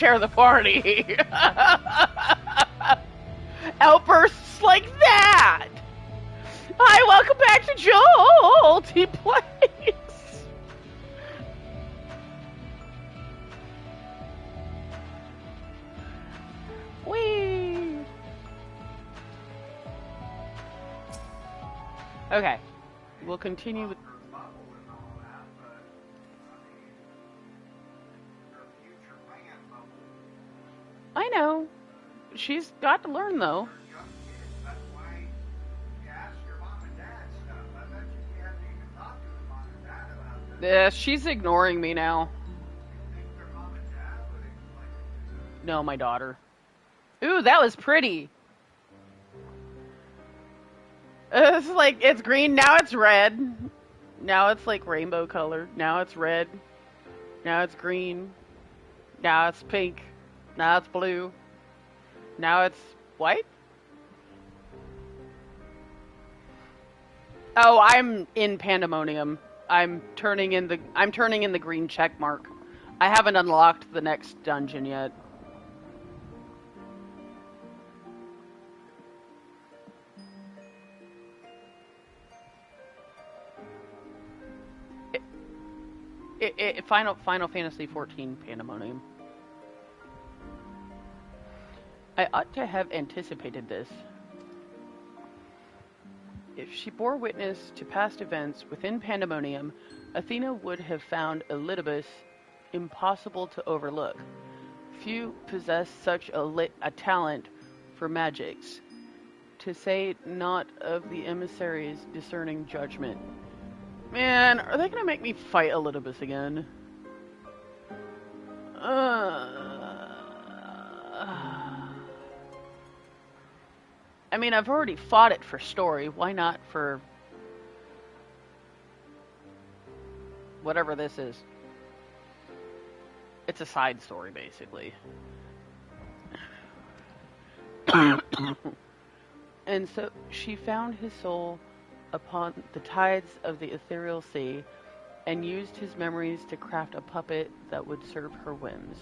share the party. Outbursts like that. Hi, welcome back to Jolty Place. Whee! Okay, we'll continue with... I know. She's got to learn, though. Yeah, she's ignoring me now. No, my daughter. Ooh, that was pretty. It's like, it's green, now it's red. Now it's like rainbow color. Now it's red. Now it's green. Now it's pink. Now it's blue. Now it's white? Oh, I'm in pandemonium. I'm turning in the green check mark. I haven't unlocked the next dungeon yet. Final Fantasy XIV pandemonium. I ought to have anticipated this. If she bore witness to past events within Pandemonium, Athena would have found Elidibus impossible to overlook. Few possess such a talent for magics, to say naught of the emissary's discerning judgment. Man, are they gonna make me fight Elidibus again? I mean, I've already fought it for story. Why not for whatever this is? It's a side story, basically. And so she found his soul upon the tides of the ethereal sea and used his memories to craft a puppet that would serve her whims.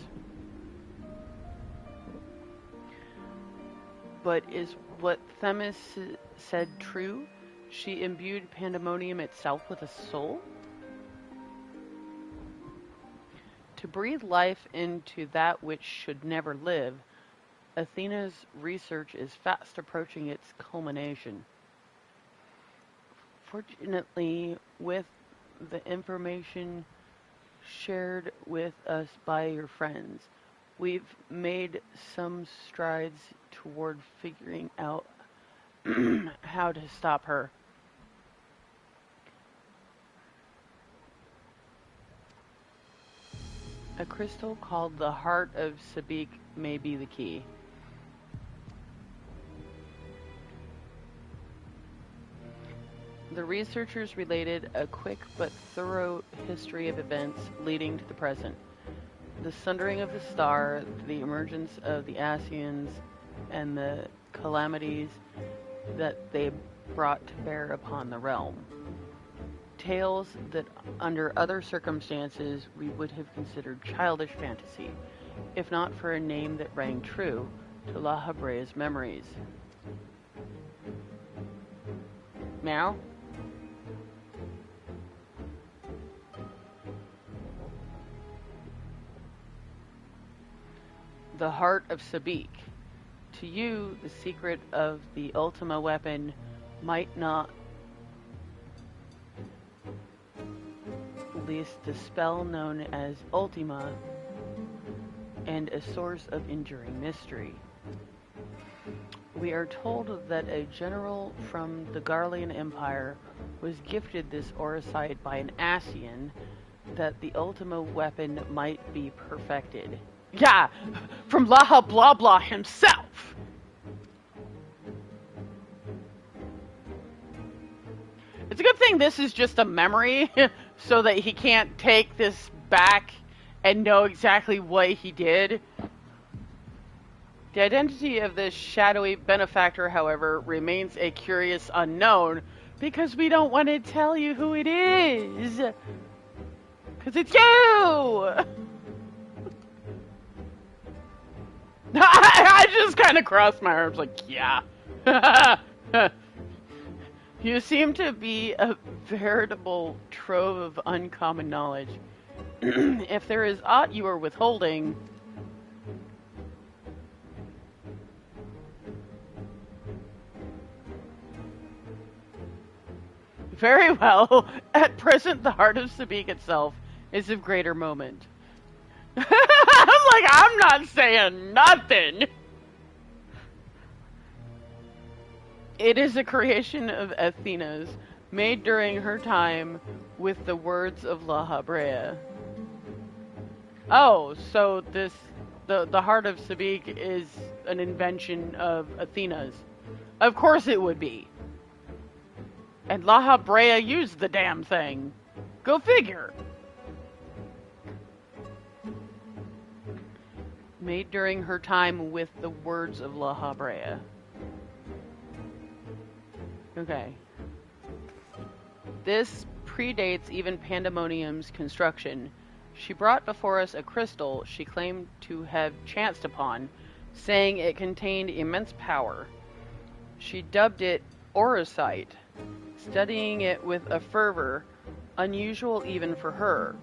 But is what Themis said true? She imbued Pandemonium itself with a soul? To breathe life into that which should never live, Athena's research is fast approaching its culmination. Fortunately, with the information shared with us by your friends, we've made some strides toward figuring out how to stop her. A crystal called the Heart of Sabik may be the key. The researchers related a quick but thorough history of events leading to the present. The sundering of the star, the emergence of the Asians, and the calamities that they brought to bear upon the realm. Tales that, under other circumstances, we would have considered childish fantasy, if not for a name that rang true to La Habre's memories. Meow? The Heart of Sabik. To you, the secret of the Ultima weapon might not least the spell known as Ultima and a source of enduring mystery. We are told that a general from the Garlean Empire was gifted this Oricite by an Asian, that the Ultima weapon might be perfected. Yeah, from Laha Blah Blah himself! It's a good thing this is just a memory, so that he can't take this back and know exactly what he did. The identity of this shadowy benefactor, however, remains a curious unknown, because we don't want to tell you who it is. Because it's you! just kind of crossed my arms like, yeah. You seem to be a veritable trove of uncommon knowledge. If there is aught you are withholding... Very well. At present, the heart of Sabik itself is of greater moment. I'm like, I'm not saying nothing. It is a creation of Athena's, made during her time with the words of La Habrea. Oh, so the heart of Sabik is an invention of Athena's. Of course it would be. And La Habrea used the damn thing. Go figure. Made during her time with the words of La Habrea. Okay. This predates even Pandemonium's construction. She brought before us a crystal she claimed to have chanced upon, saying it contained immense power. She dubbed it Orosite, studying it with a fervor unusual even for her.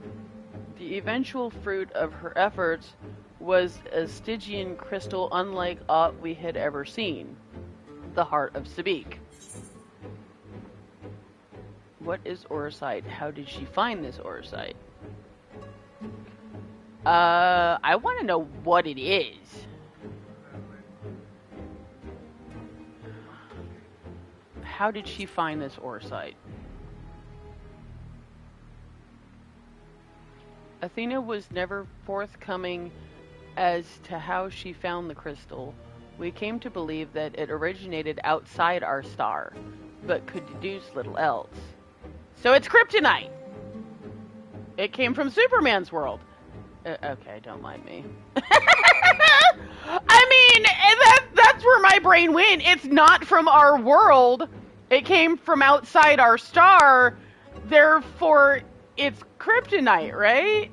The eventual fruit of her efforts was a Stygian crystal unlike aught we had ever seen, the heart of Sabik. What is Orosite? How did she find this Orosite? I want to know what it is. How did she find this Orosite? Athena was never forthcoming as to how she found the crystal. We came to believe that it originated outside our star, but could deduce little else. So it's kryptonite! It came from Superman's world. Okay, don't mind me. I mean, that's where my brain went. It's not from our world. It came from outside our star. Therefore, it's kryptonite, right?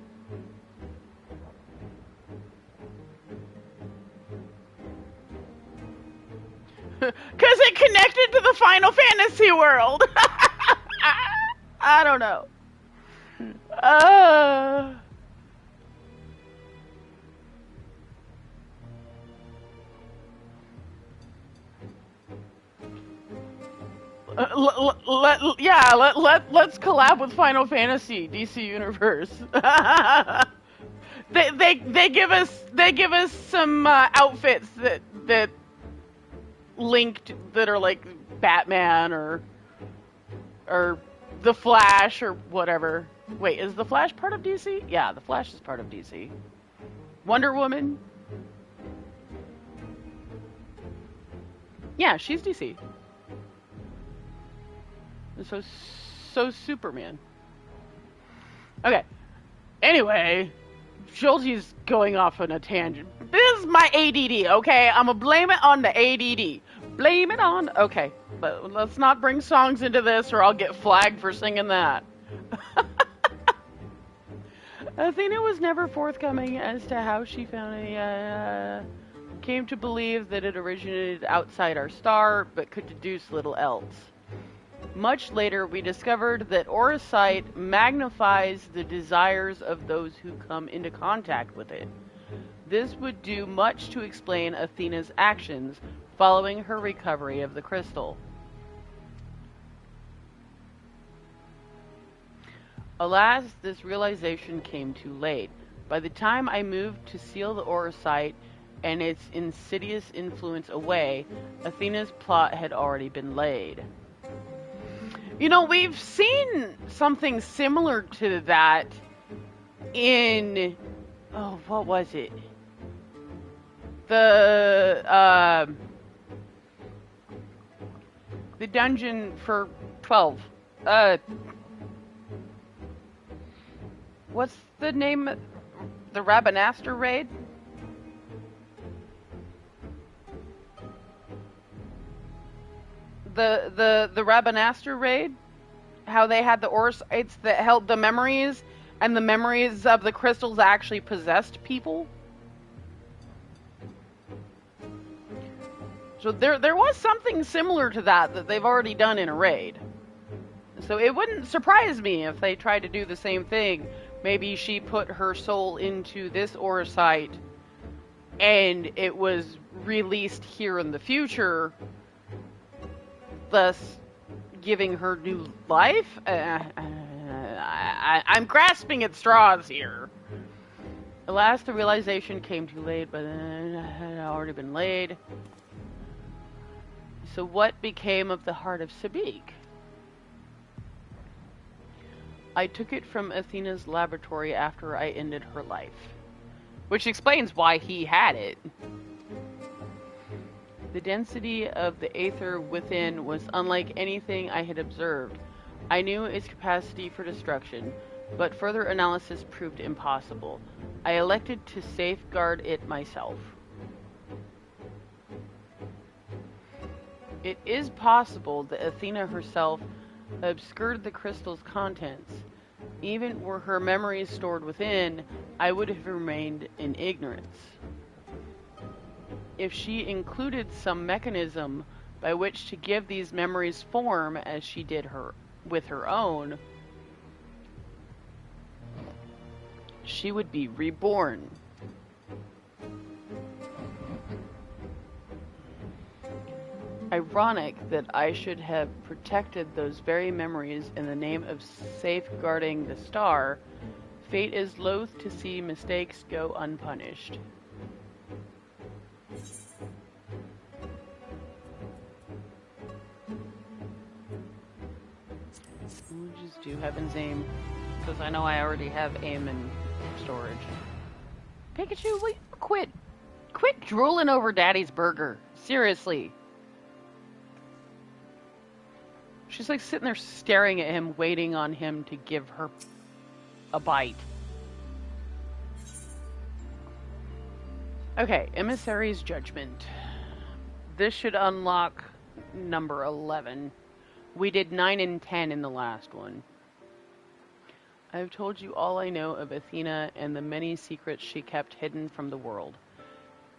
Because it connected to the Final Fantasy world. I don't know. Let's collab with Final Fantasy DC Universe. they give us some outfits that linked that are like Batman or the Flash or whatever. Wait, is the Flash part of DC? Yeah, the Flash is part of DC. Wonder Woman. Yeah, she's DC. And so Superman. Okay. Anyway, Jolty's going off on a tangent. This is my ADD, okay? I'm gonna blame it on the ADD. Blame it on... Okay, but let's not bring songs into this or I'll get flagged for singing that. Athena was never forthcoming as to how she found it. Came to believe that it originated outside our star, but could deduce little else. Much later, we discovered that Orosite magnifies the desires of those who come into contact with it. This would do much to explain Athena's actions following her recovery of the crystal. Alas, this realization came too late. By the time I moved to seal the Orosite and its insidious influence away, Athena's plot had already been laid. You know, we've seen something similar to that in... Oh, what was it? The dungeon for 12. What's the name? The Rabanaster raid? The Rabanaster raid? How they had the Orosites that held the memories, and the memories of the crystals actually possessed people? So there was something similar to that they've already done in a raid. So it wouldn't surprise me if they tried to do the same thing. Maybe she put her soul into this aura site and it was released here in the future, thus giving her new life? I'm grasping at straws here. Alas, the realization came too late, but it had already been laid. So what became of the heart of Sabik? I took it from Athena's laboratory after I ended her life. Which explains why he had it. The density of the aether within was unlike anything I had observed. I knew its capacity for destruction, but further analysis proved impossible. I elected to safeguard it myself. It is possible that Athena herself obscured the crystal's contents. Even were her memories stored within, I would have remained in ignorance. If she included some mechanism by which to give these memories form as she did with her own, she would be reborn. Ironic that I should have protected those very memories in the name of safeguarding the star. Fate is loath to see mistakes go unpunished. We'll just do Heaven's Aim, because I know I already have aim in storage. Pikachu, quit drooling over Daddy's burger. Seriously. She's like sitting there staring at him, waiting on him to give her a bite. Okay, Emissary's Judgment. This should unlock number 11. We did 9 and 10 in the last one. I've told you all I know of Athena and the many secrets she kept hidden from the world.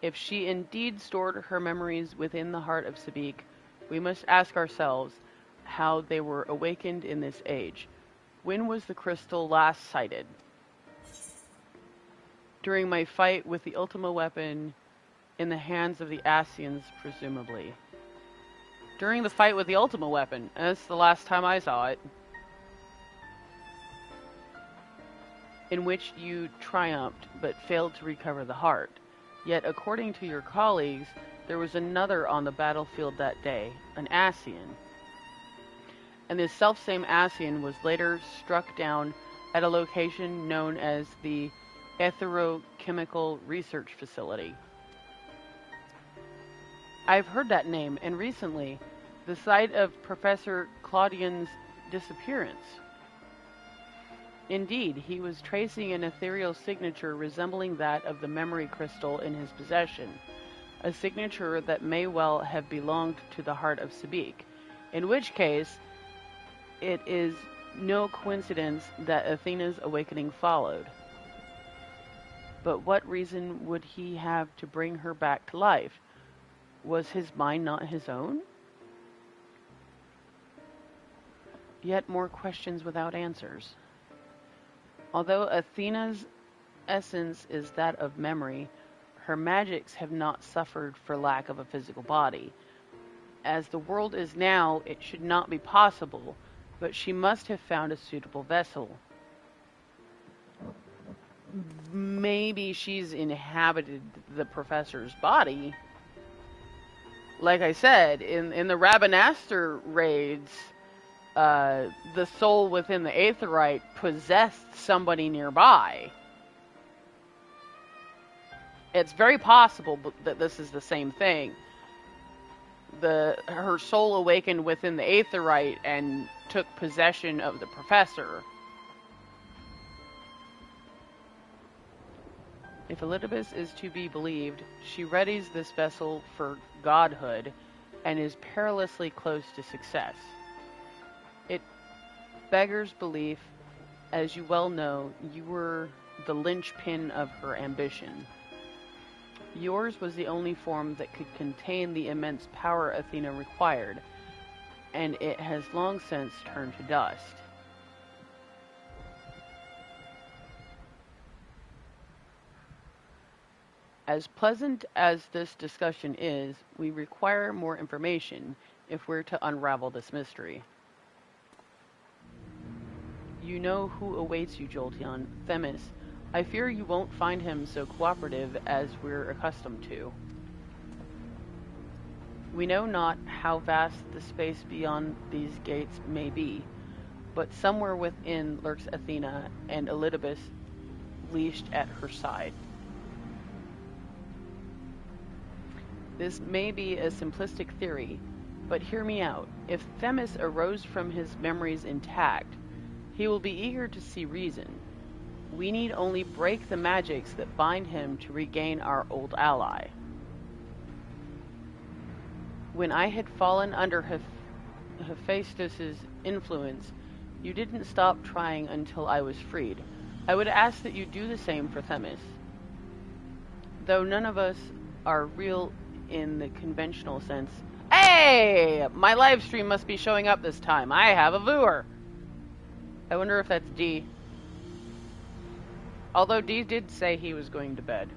If she indeed stored her memories within the heart of Sabik, we must ask ourselves how they were awakened in this age. When was the crystal last sighted? During my fight with the Ultima weapon in the hands of the Asians, presumably. During the fight with the Ultima weapon. That's the last time I saw it. In which you triumphed, but failed to recover the heart. Yet, according to your colleagues, there was another on the battlefield that day, an Asian. And this selfsame Asian was later struck down at a location known as the Etherochemical Research Facility. I've heard that name, and recently, the site of Professor Claudian's disappearance. Indeed, he was tracing an ethereal signature resembling that of the memory crystal in his possession, a signature that may well have belonged to the heart of Sabik, in which case, it is no coincidence that Athena's awakening followed. But what reason would he have to bring her back to life? Was his mind not his own? Yet more questions without answers. Although Athena's essence is that of memory, her magics have not suffered for lack of a physical body. As the world is now, it should not be possible, but she must have found a suitable vessel. Maybe she's inhabited the professor's body. Like I said, in the Rabanastre raids, the soul within the Aetherite possessed somebody nearby. It's very possible that this is the same thing. Her soul awakened within the Aetherite and took possession of the professor. If Elizabeth is to be believed, she readies this vessel for godhood and is perilously close to success. It beggars belief. As you well know, you were the linchpin of her ambition. Yours was the only form that could contain the immense power Athena required, and it has long since turned to dust. As pleasant as this discussion is, we require more information if we're to unravel this mystery. You know who awaits you, Jolteon, Themis. I fear you won't find him so cooperative as we're accustomed to. We know not how vast the space beyond these gates may be, but somewhere within lurks Athena and Elidibus leashed at her side. This may be a simplistic theory, but hear me out. If Themis arose from his memories intact, he will be eager to see reason. We need only break the magics that bind him to regain our old ally. When I had fallen under Hephaestus' influence, you didn't stop trying until I was freed. I would ask that you do the same for Themis. Though none of us are real in the conventional sense. Hey! My live stream must be showing up this time. I have a viewer. I wonder if that's D. Although D did say he was going to bed.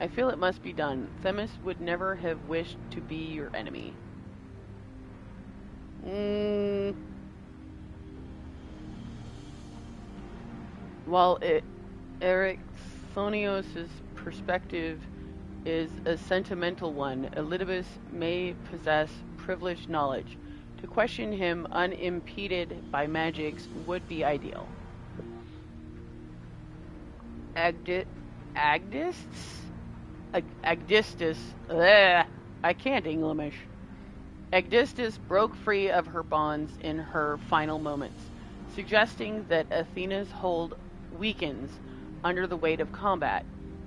I feel it must be done. Themis would never have wished to be your enemy. While Erichthonios' perspective is a sentimental one, Elidibus may possess privileged knowledge. To question him unimpeded by magics would be ideal. Agdistus? I can't English. Agdistus broke free of her bonds in her final moments, suggesting that Athena's hold weakens under the weight of combat.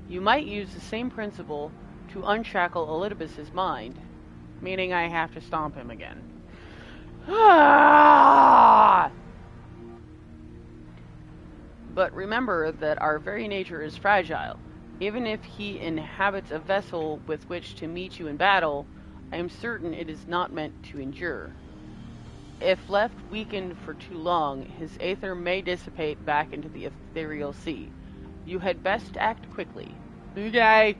You might use the same principle to unshackle Elidibus' mind, meaning I have to stomp him again. But remember that our very nature is fragile. Even if he inhabits a vessel with which to meet you in battle, I am certain it is not meant to endure. If left weakened for too long, his aether may dissipate back into the ethereal sea. You had best act quickly. Okay,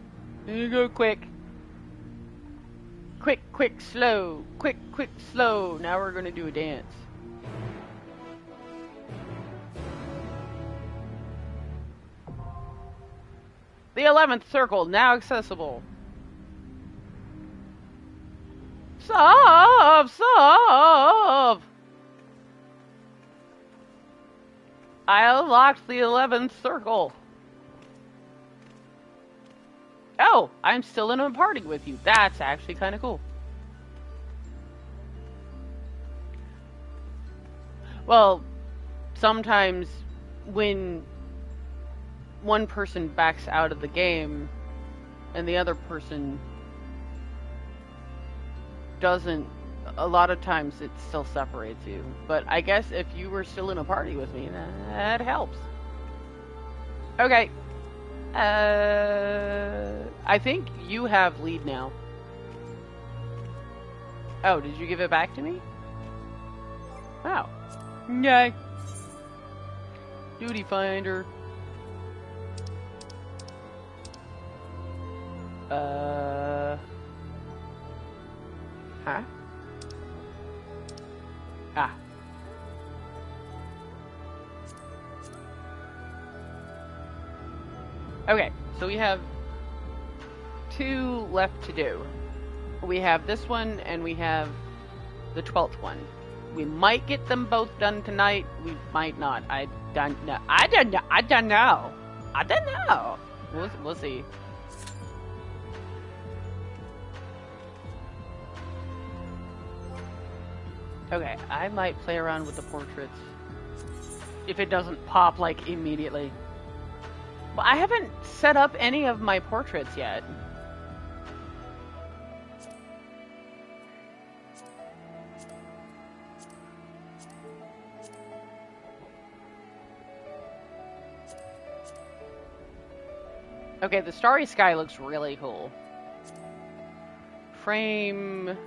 you go quick. Quick, slow. Quick, slow. Now we're gonna do a dance. The 11th circle, now accessible. Solve! I unlocked the 11th circle. Oh, I'm still in a party with you. That's actually kind of cool. Well, sometimes when one person backs out of the game and the other person doesn't, a lot of times it still separates you. But I guess if you were still in a party with me, that helps. Okay. I think you have lead now. Oh, did you give it back to me? Oh. Yay. Duty finder. Huh? Ah. Okay, so we have 2 left to do. We have this one, and we have the 12th one. We might get them both done tonight. We might not. I don't know. We'll see. Okay, I might play around with the portraits if it doesn't pop, like, immediately. But I haven't set up any of my portraits yet. Okay, the starry sky looks really cool. Frame.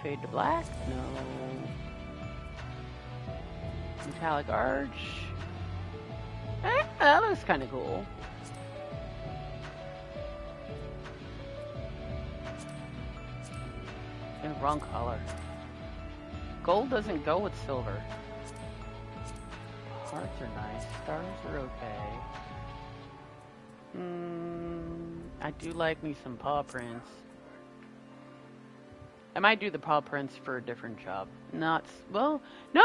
Fade to black? No. Metallic arch. That looks kind of cool. And wrong color. Gold doesn't go with silver. Hearts are nice. Stars are okay. I do like me some paw prints. I might do the paw prints for a different job. Not, well, no,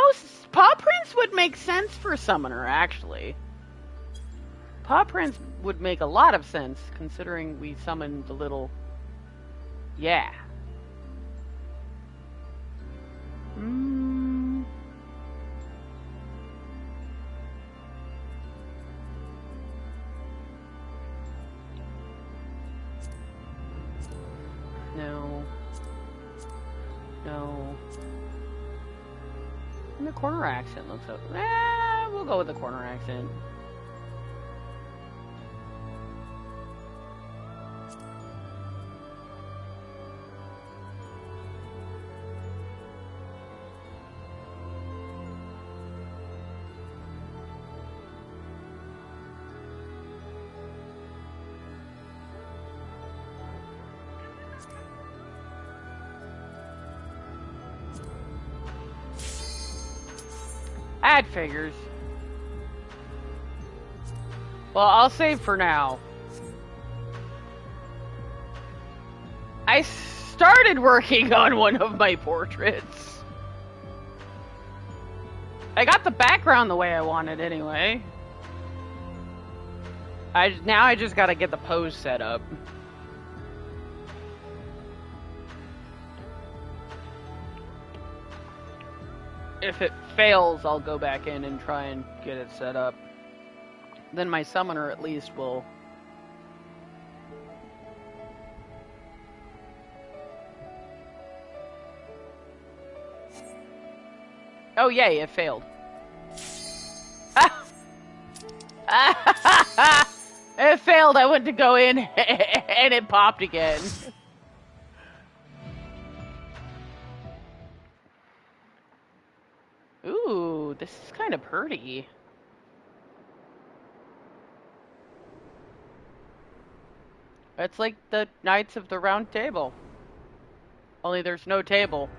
paw prints would make sense for summoner, actually. Paw prints would make a lot of sense, considering we summoned the little... Yeah. No. No. And the corner accent looks up. We'll go with the corner accent. Add figures. Well, I'll save for now. I started working on one of my portraits. I got the background the way I wanted anyway. Now I just gotta get the pose set up. If it fails, I'll go back in and try and get it set up. Then my summoner at least will... Oh yay, it failed. It failed, I went to go in and it popped again. Ooh, this is kind of pretty. It's like the Knights of the Round Table. Only there's no table.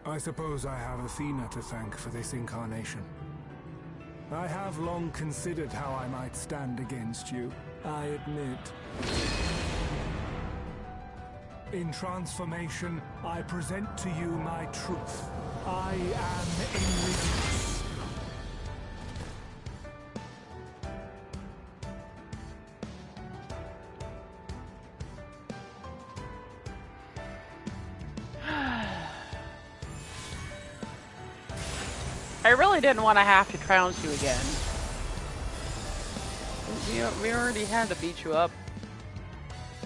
I suppose I have Athena to thank for this incarnation. I have long considered how I might stand against you, I admit. In transformation, I present to you my truth. I am Enrique. I really didn't want to have to trounce you again. We already had to beat you up.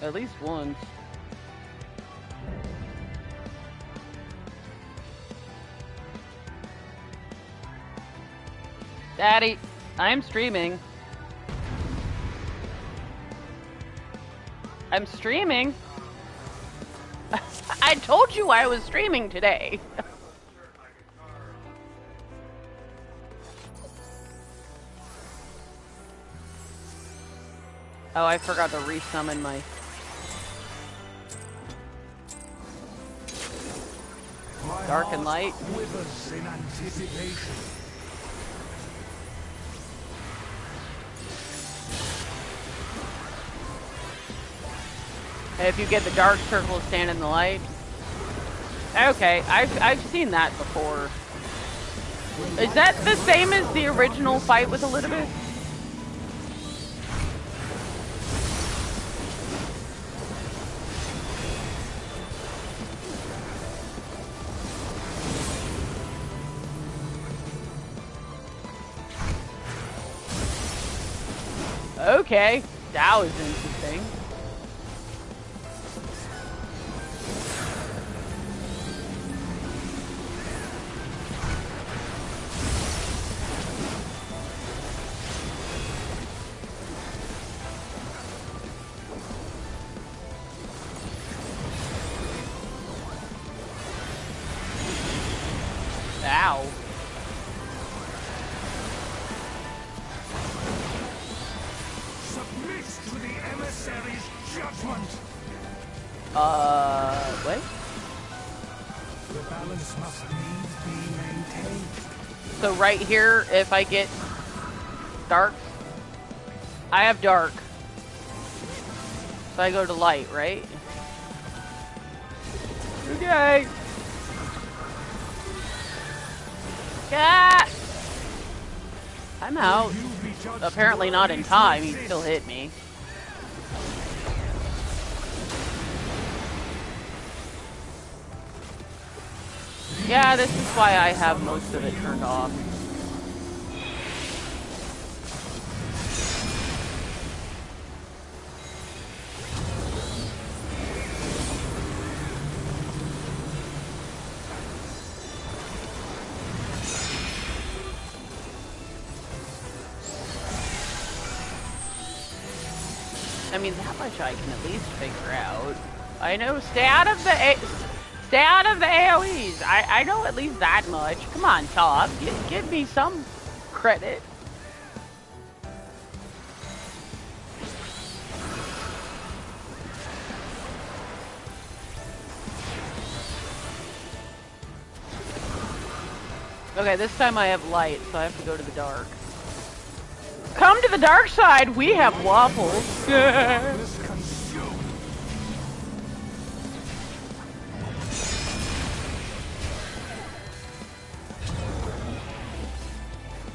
At least once. Daddy, I'm streaming. I'm streaming. I told you I was streaming today. Oh, I forgot to resummon my... Dark and light. Quivers in anticipation. If you get the dark circle, stand in the light. Okay, I've seen that before. Is that the same as the original fight with Elizabeth? Okay, that was interesting. Ow. Submit to the emissary's judgment. What? The balance must needs be maintained. So right here, if I get dark, I have dark. So I go to light, right? Okay. Yeah. I'm out. Apparently not in time. He still hit me. Yeah, this is why I have most of it turned off. I mean, that much I can at least figure out. I know, stay out of the AoEs. I know at least that much. Come on, Top. Give me some credit. Okay, this time I have light, so I have to go to the dark. Come to the dark side. We have waffles.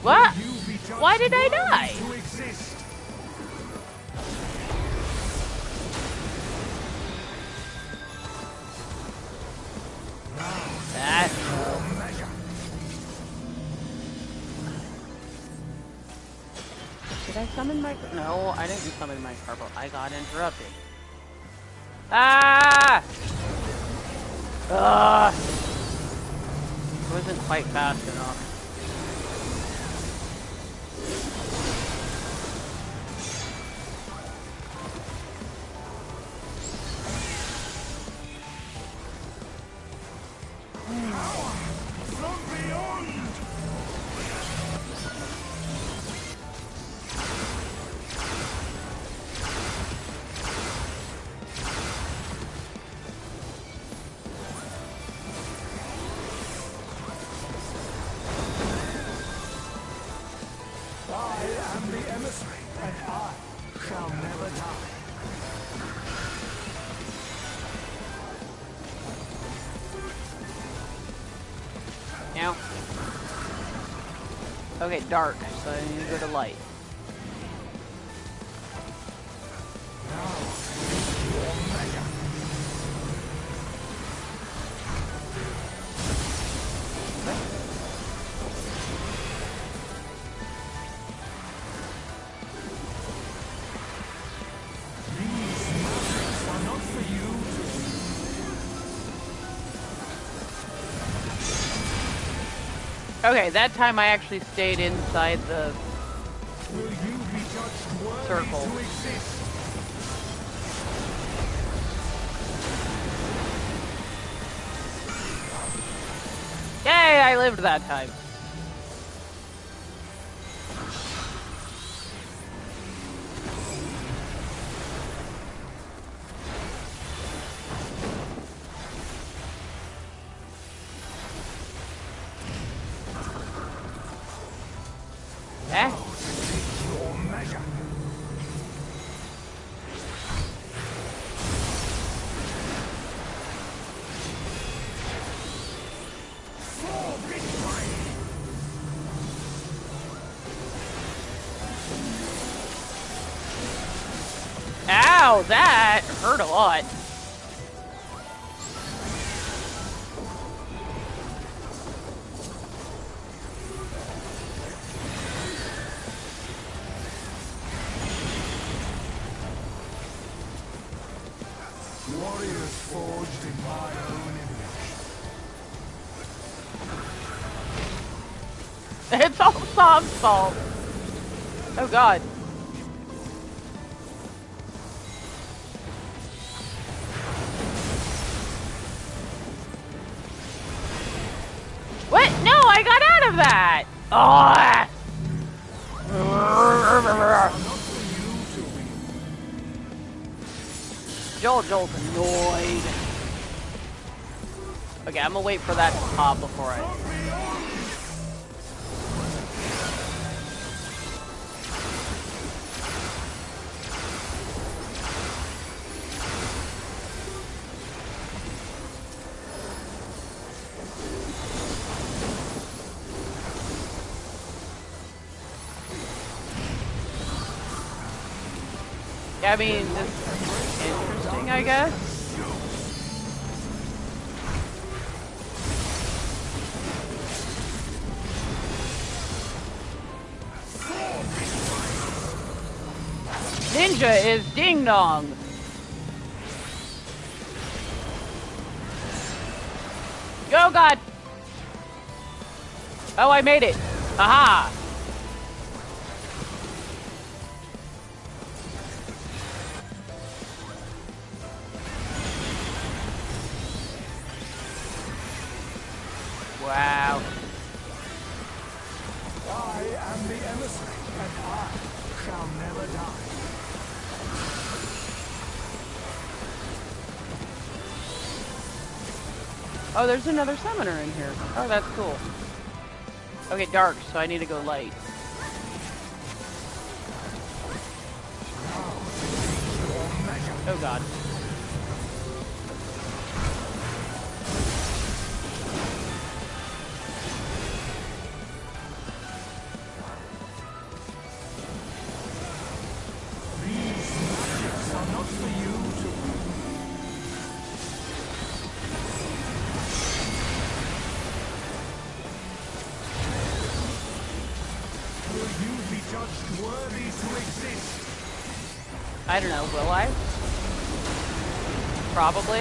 What? Why did I die? That. Did I summon my... No, I didn't summon my carbo. I got interrupted. Ah! Ugh! It wasn't quite fast enough. Okay, dark, so I need to go to light. Okay, that time I actually stayed inside the circle. Yay, I lived that time. Ow, that hurt a lot. Warriors forged in my own image. It's all Sob's fault. Oh god. What? No, I I got out of that! Oh! Joel's annoyed. Okay, I'm gonna wait for that to pop before I... I mean, this is interesting, I guess. Ninja is ding dong. Oh god! Oh, I made it. Aha! Wow. I am the emissary, and I shall never die. Oh, there's another summoner in here. Oh, that's cool. Okay, dark, so I need to go light. Oh god. I don't know, will I? Probably.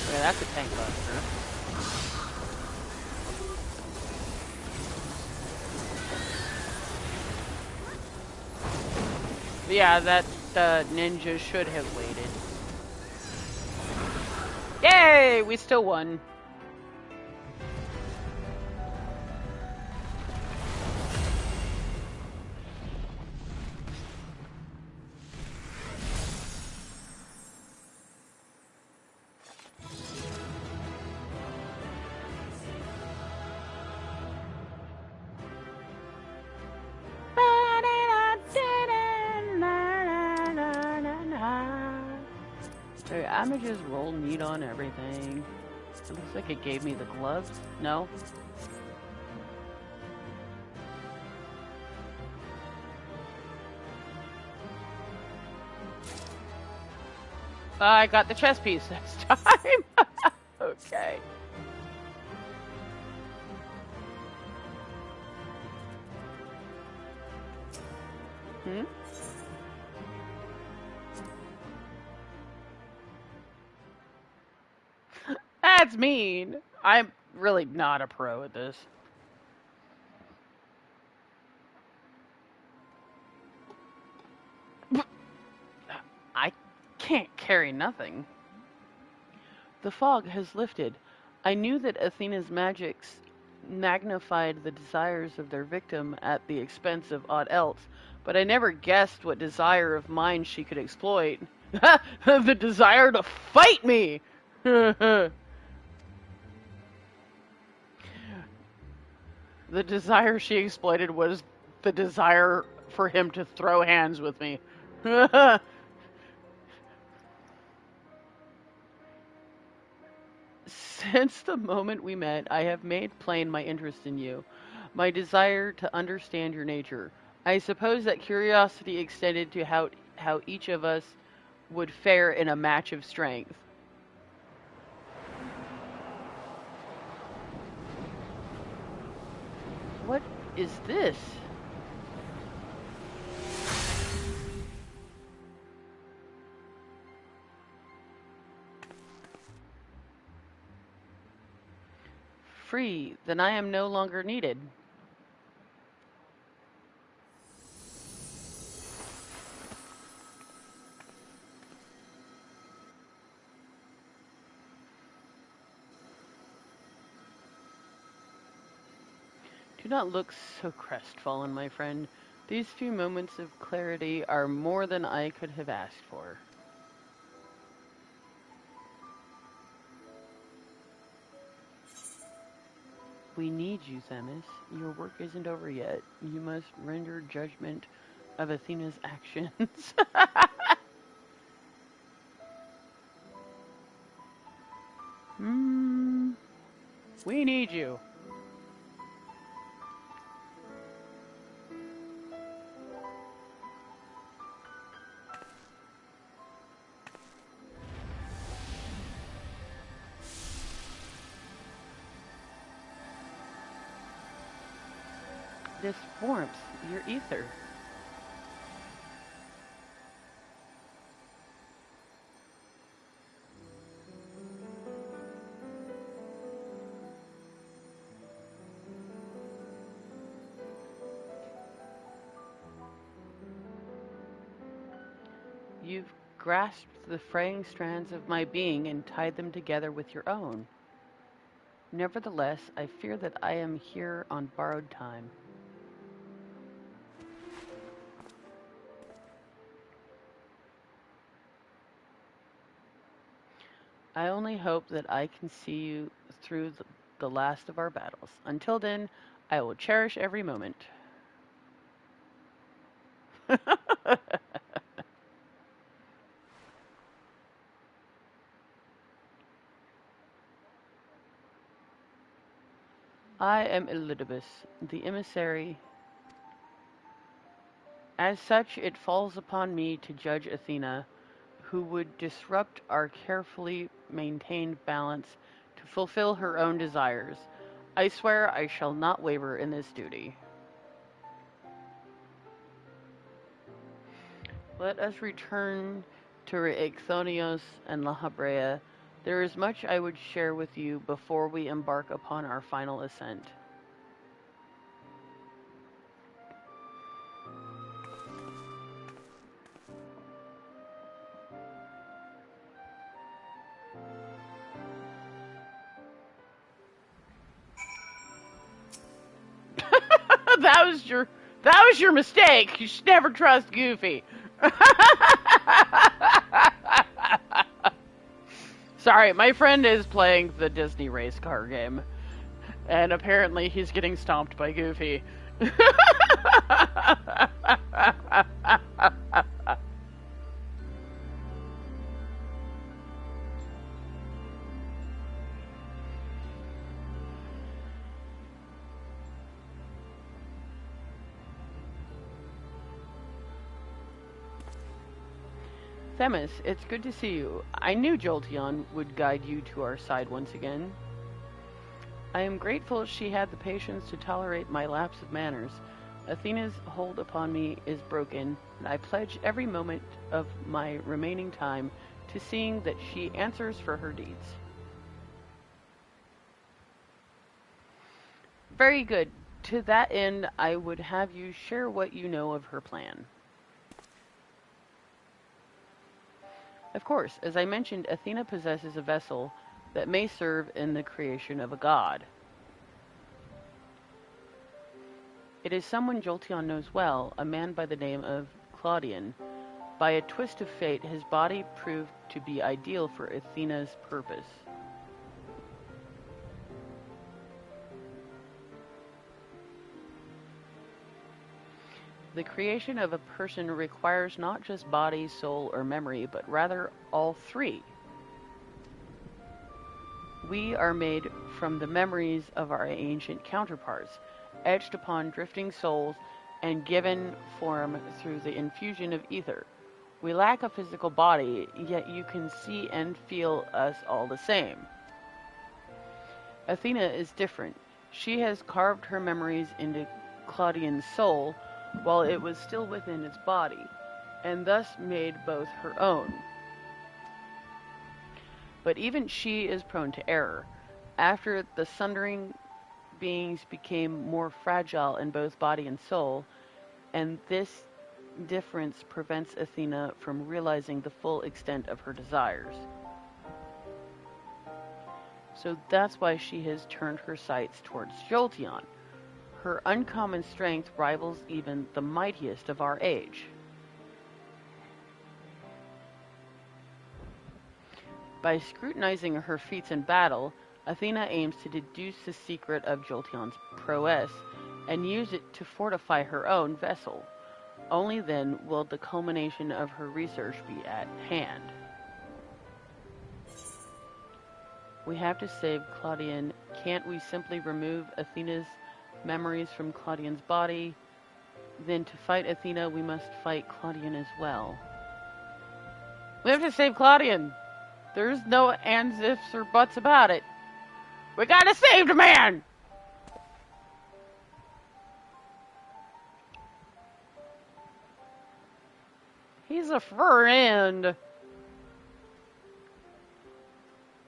Okay, that's a tank buster. Yeah, that ninja should have waited. Yay! We still won. Okay, I'ma just roll neat on everything. It looks like it gave me the gloves. No? I got the chess piece this time. Okay. Hmm? That's mean. I'm really not a pro at this. I can't carry nothing. The fog has lifted. I knew that Athena's magics magnified the desires of their victim at the expense of aught else, but I never guessed what desire of mine she could exploit. The desire to fight me! The desire she exploited was the desire for him to throw hands with me. Since the moment we met, I have made plain my interest in you, my desire to understand your nature. I suppose that curiosity extended to how each of us would fare in a match of strength. What is this? Free, then I am no longer needed. Do not look so crestfallen, my friend. These few moments of clarity are more than I could have asked for. We need you, Themis. Your work isn't over yet. You must render judgment of Athena's actions. We need you. This warmth, your ether. You've grasped the fraying strands of my being and tied them together with your own. Nevertheless, I fear that I am here on borrowed time. I only hope that I can see you through the last of our battles. Until then, I will cherish every moment. I am Elidibus, the emissary. As such, it falls upon me to judge Athena, who would disrupt our carefully maintained balance to fulfill her own desires. I swear I shall not waver in this duty. Let us return to Ixthonios and La Habrea. There is much I would share with you before we embark upon our final ascent. That was your mistake. You should never trust Goofy. Sorry, my friend is playing the Disney race car game, and apparently he's getting stomped by Goofy. Themis, it's good to see you. I knew Joltion would guide you to our side once again. I am grateful she had the patience to tolerate my lapse of manners. Athena's hold upon me is broken, and I pledge every moment of my remaining time to seeing that she answers for her deeds. Very good. To that end, I would have you share what you know of her plan. Of course, as I mentioned, Athena possesses a vessel that may serve in the creation of a god. It is someone Joltion knows well, a man by the name of Claudian. By a twist of fate, his body proved to be ideal for Athena's purpose. The creation of a person requires not just body, soul, or memory, but rather all three. We are made from the memories of our ancient counterparts, etched upon drifting souls and given form through the infusion of ether. We lack a physical body, yet you can see and feel us all the same. Athena is different. She has carved her memories into Claudian's soul while it was still within its body, and thus made both her own. But even she is prone to error. After the sundering, beings became more fragile in both body and soul, and this difference prevents Athena from realizing the full extent of her desires. So that's why she has turned her sights towards Joltion, Her uncommon strength rivals even the mightiest of our age. By scrutinizing her feats in battle, Athena aims to deduce the secret of Jolteon's prowess and use it to fortify her own vessel. Only then will the culmination of her research be at hand. We have to save Claudian. Can't we simply remove Athena's memories from Claudian's body? Then to fight Athena, we must fight Claudian as well. We have to save Claudian. There's no ands, ifs, or buts about it. We gotta save the man! He's a friend.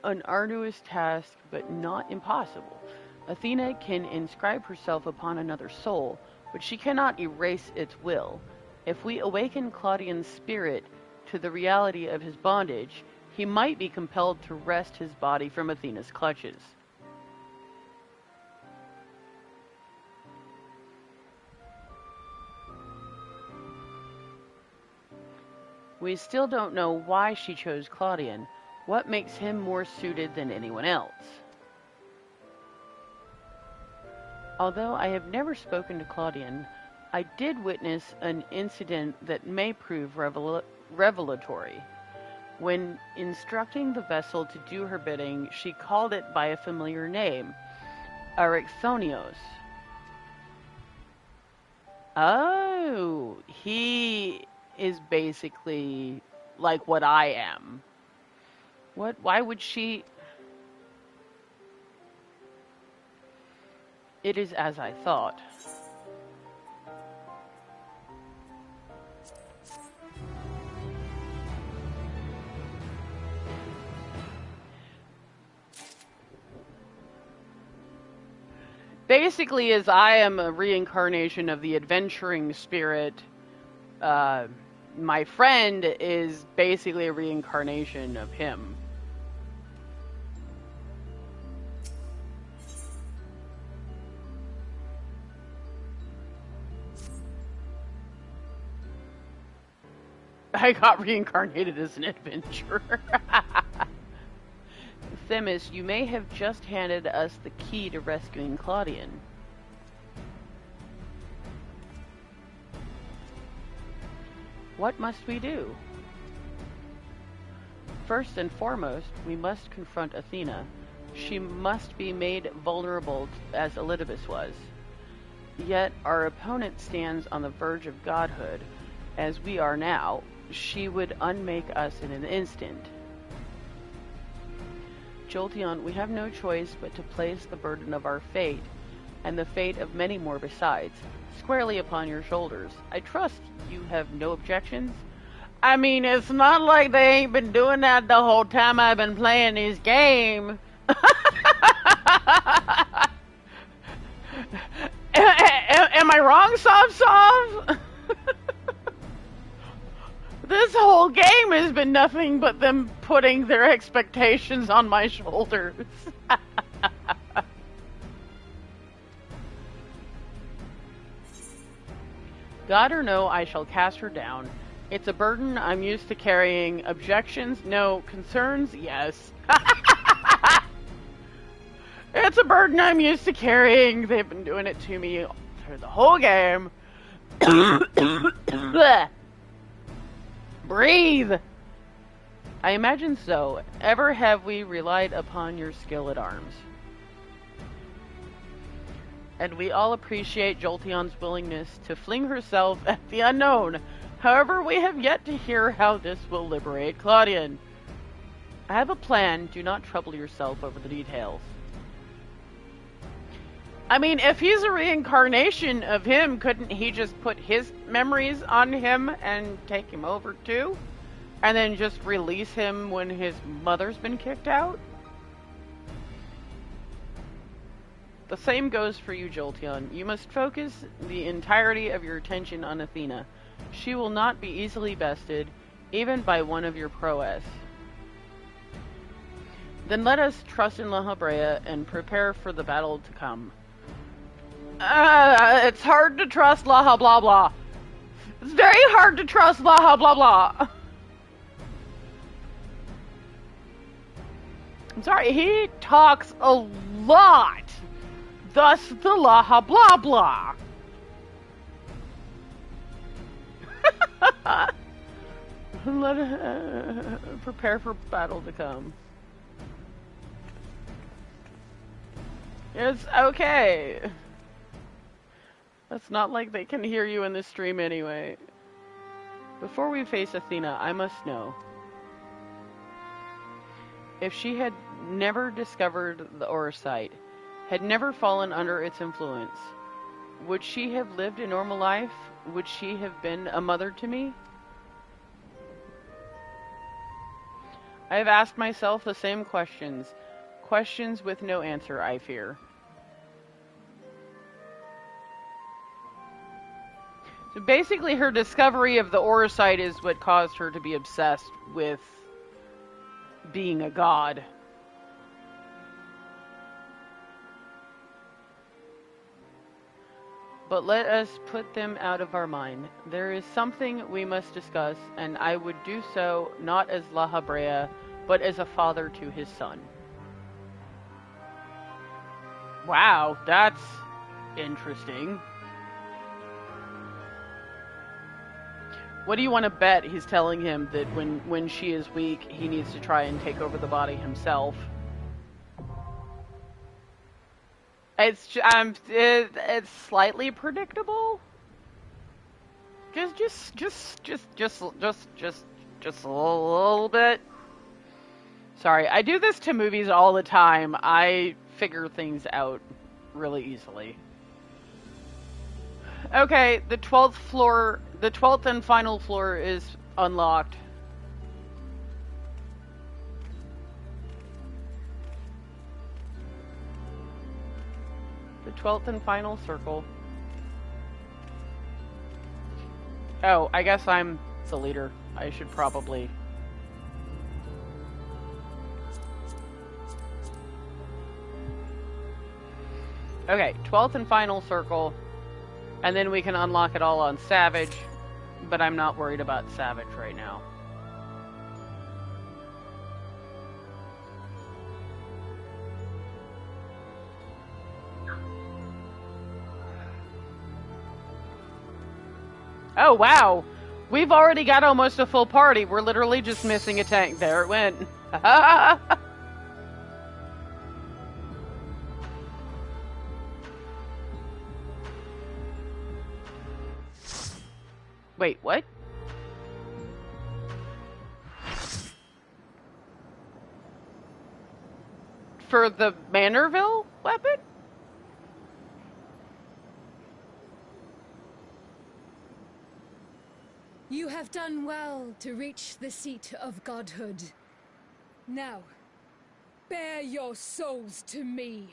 An arduous task, but not impossible. Athena can inscribe herself upon another soul, but she cannot erase its will. If we awaken Claudian's spirit to the reality of his bondage, he might be compelled to wrest his body from Athena's clutches. We still don't know why she chose Claudian. What makes him more suited than anyone else? Although I have never spoken to Claudian, I did witness an incident that may prove revelatory. When instructing the vessel to do her bidding, she called it by a familiar name, Eryxonios. Oh, he is basically like what I am. Why would she? It is as I thought. Basically, as I am a reincarnation of the adventuring spirit, my friend is basically a reincarnation of him. I got reincarnated as an adventurer. Themis, you may have just handed us the key to rescuing Claudian. What must we do? First and foremost, we must confront Athena. She must be made vulnerable as Elidibus was. Yet our opponent stands on the verge of godhood, as we are now. She would unmake us in an instant. Jolteon, we have no choice but to place the burden of our fate, and the fate of many more besides, squarely upon your shoulders. I trust you have no objections? I mean, it's not like they ain't been doing that the whole time I've been playing this game. Am I wrong, Sov? This whole game has been nothing but them putting their expectations on my shoulders. God or no, I shall cast her down. It's a burden I'm used to carrying. Objections? No. Concerns? Yes. It's a burden I'm used to carrying. They've been doing it to me through the whole game. Breathe! I imagine so. Ever have we relied upon your skill at arms? And we all appreciate Jolteon's willingness to fling herself at the unknown. However, we have yet to hear how this will liberate Claudian. I have a plan. Do not trouble yourself over the details. I mean, if he's a reincarnation of him, couldn't he just put his memories on him and take him over too? And then just release him when his mother's been kicked out? The same goes for you, Jolteon. You must focus the entirety of your attention on Athena. She will not be easily bested, even by one of your prowess. Then let us trust in La Habrea and prepare for the battle to come. It's hard to trust blah blah blah. It's very hard to trust blah blah blah. I'm sorry, he talks a lot. Thus the blah blah blah. Prepare for battle to come. It's okay. It's not like they can hear you in this stream anyway. Before we face Athena, I must know. If she had never discovered the Orosite, had never fallen under its influence, would she have lived a normal life? Would she have been a mother to me? I have asked myself the same questions. Questions with no answer, I fear. So basically her discovery of the Orosite is what caused her to be obsessed with being a god. But let us put them out of our mind. There is something we must discuss, and I would do so not as La Habrea, but as a father to his son. Wow, that's interesting. What do you want to bet he's telling him that when she is weak, he needs to try and take over the body himself? It's slightly predictable. Just a little bit. Sorry, I do this to movies all the time. I figure things out really easily. Okay, the 12th floor, the 12th and final floor is unlocked. The 12th and final circle. Oh, I guess I'm the leader. I should probably... Okay, 12th and final circle. And then we can unlock it all on Savage. But I'm not worried about Savage right now. Oh, wow. We've already got almost a full party. We're literally just missing a tank. There it went. Wait, what? For the Manorville weapon? You have done well to reach the seat of godhood. Now, bear your souls to me.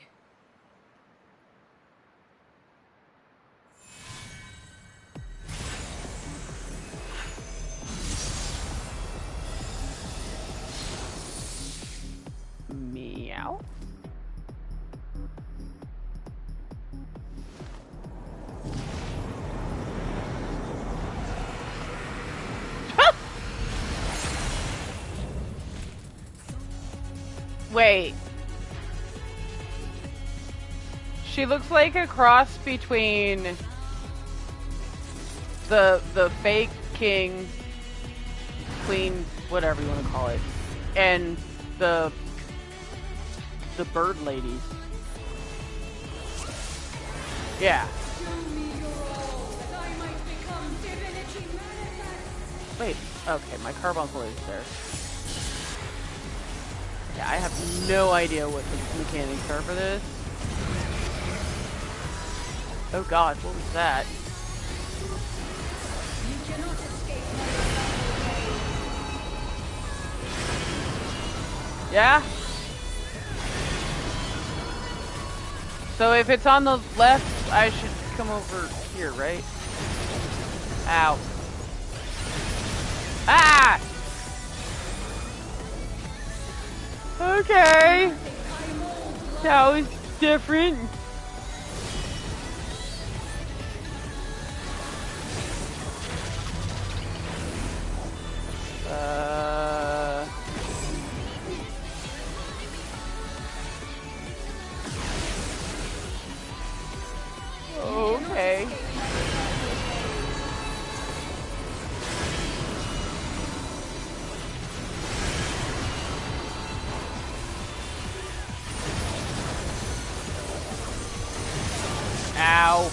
Meow. Wait. She looks like a cross between the fake king, queen, whatever you want to call it, and the bird ladies. Yeah. Wait, okay, my carbuncle is there. Yeah, I have no idea what the mechanics are for this. Oh god, what was that? Yeah? So if it's on the left, I should come over here, right? Ow. Ah! Okay. That was different. Okay. Ow.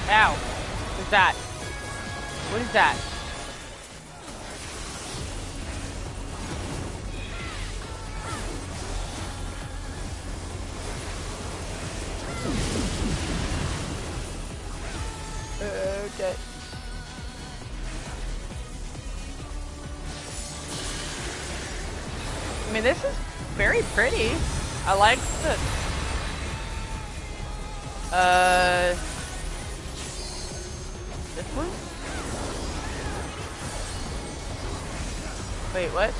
Ow. What's that? What is that? Okay. I mean, this is very pretty. I like the... This one? Wait, what?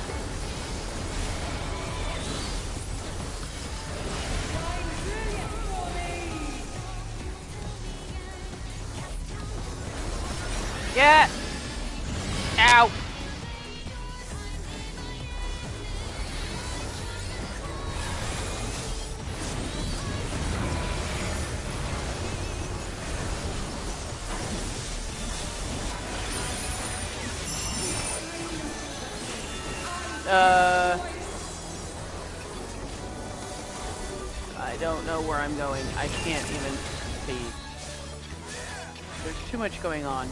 Yeah! Ow! I don't know where I'm going. I can't even see. There's too much going on.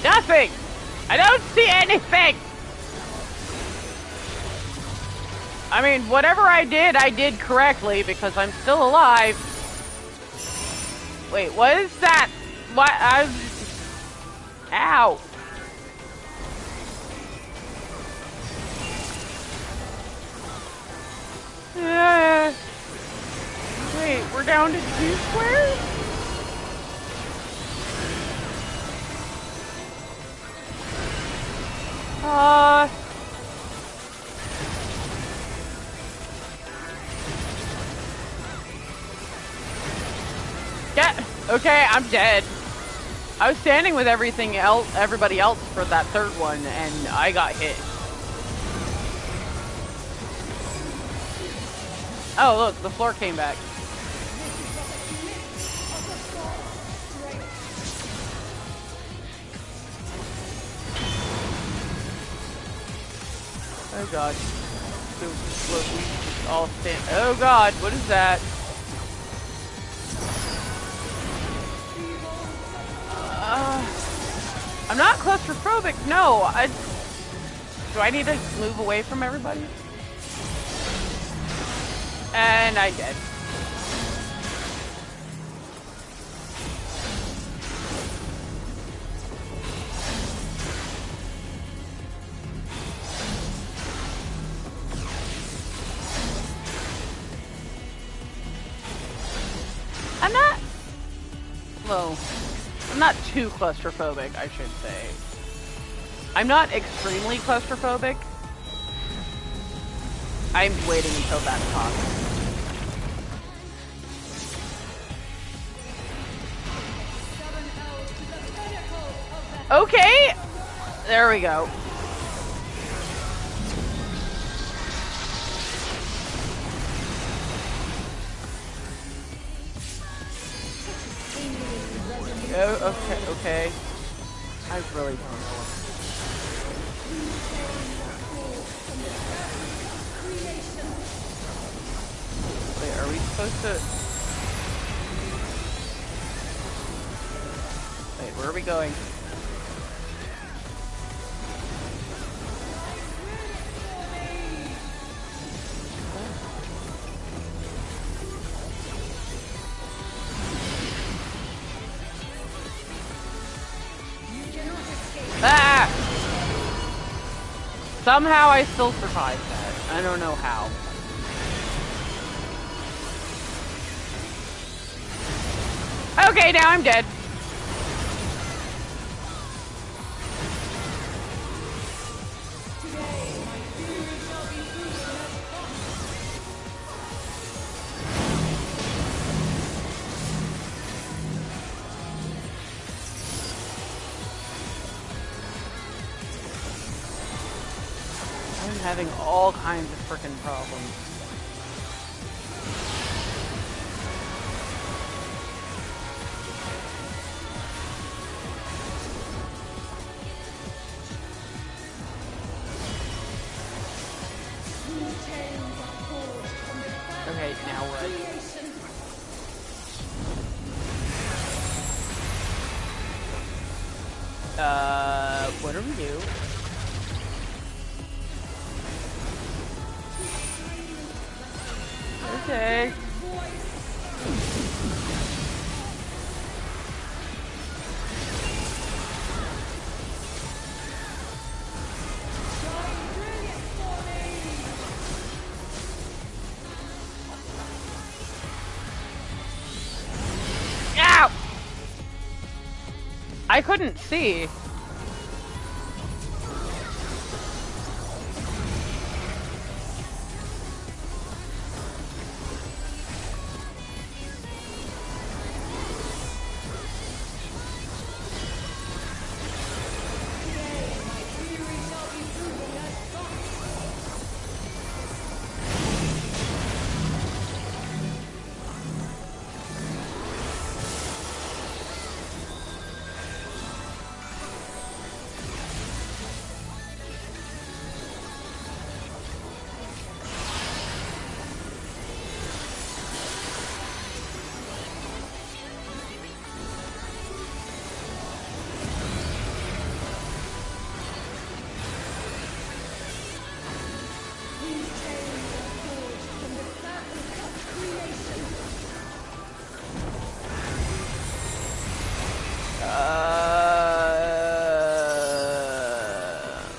Nothing! I don't see anything! I mean, whatever I did correctly because I'm still alive. Wait, what is that? What? Ow! Wait, we're down to 2 squares? Yeah, okay, I'm dead. I was standing with everybody else for that third one, and I got hit. Oh, look, the floor came back. Oh god. So, look, we just all stand. Oh god, what is that? I'm not claustrophobic, no. Do I need to move away from everybody? And I did. I'm not too claustrophobic, I should say. I'm not extremely claustrophobic. I'm waiting until that talks. Okay! There we go. Oh, okay. I really don't know. Wait, are we supposed to... Wait, where are we going? Somehow I still survived that. I don't know how. Okay, now I'm dead. I'm having all kinds of frickin' problems. Okay, now what? What do we do? Okay. Ow! I couldn't see.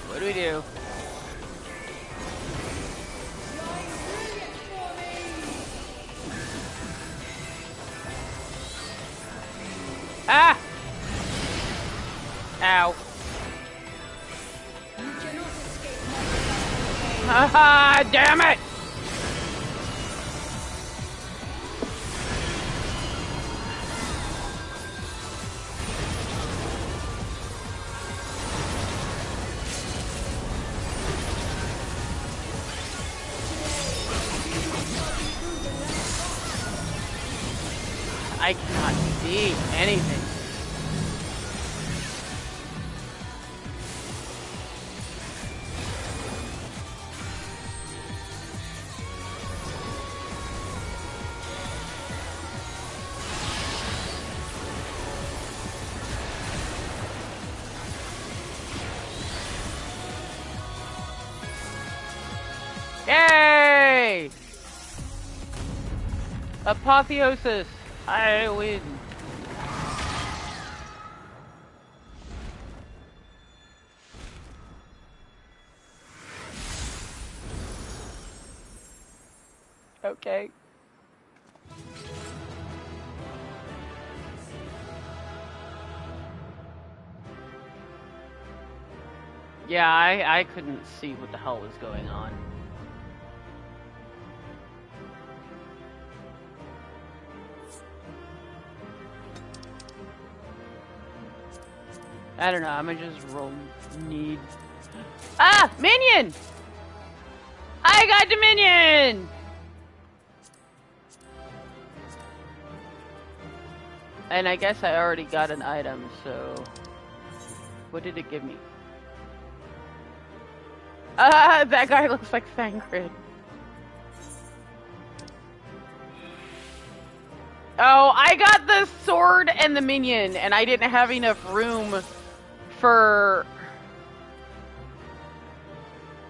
What do we do? Ah! Ow. Haha, damn it! I cannot see anything. Yay! Apotheosis! I win. Okay. Yeah, I couldn't see what the hell was going on. I don't know, I'm gonna just roll need. Ah! Minion! I got the minion! And I guess I already got an item, so... What did it give me? Ah, that guy looks like Thangrid. Oh, I got the sword and the minion, and I didn't have enough room for...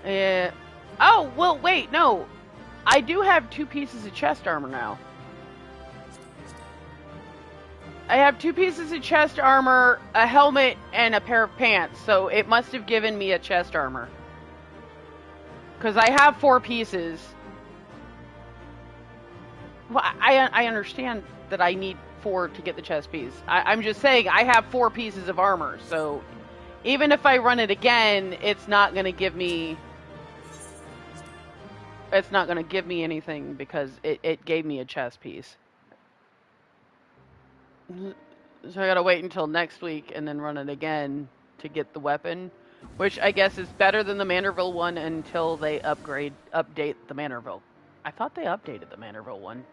Oh, well, wait, no. I do have 2 pieces of chest armor now. I have 2 pieces of chest armor, a helmet, and a pair of pants, so it must have given me a chest armor. Because I have 4 pieces. Well, I understand that I need 4 to get the chest piece. I'm just saying I have 4 pieces of armor, so even if I run it again, it's not going to give me... It's not going to give me anything because it gave me a chest piece. So I gotta wait until next week and then run it again to get the weapon, which I guess is better than the Manorville one until they update the Manorville. I thought they updated the Manorville one.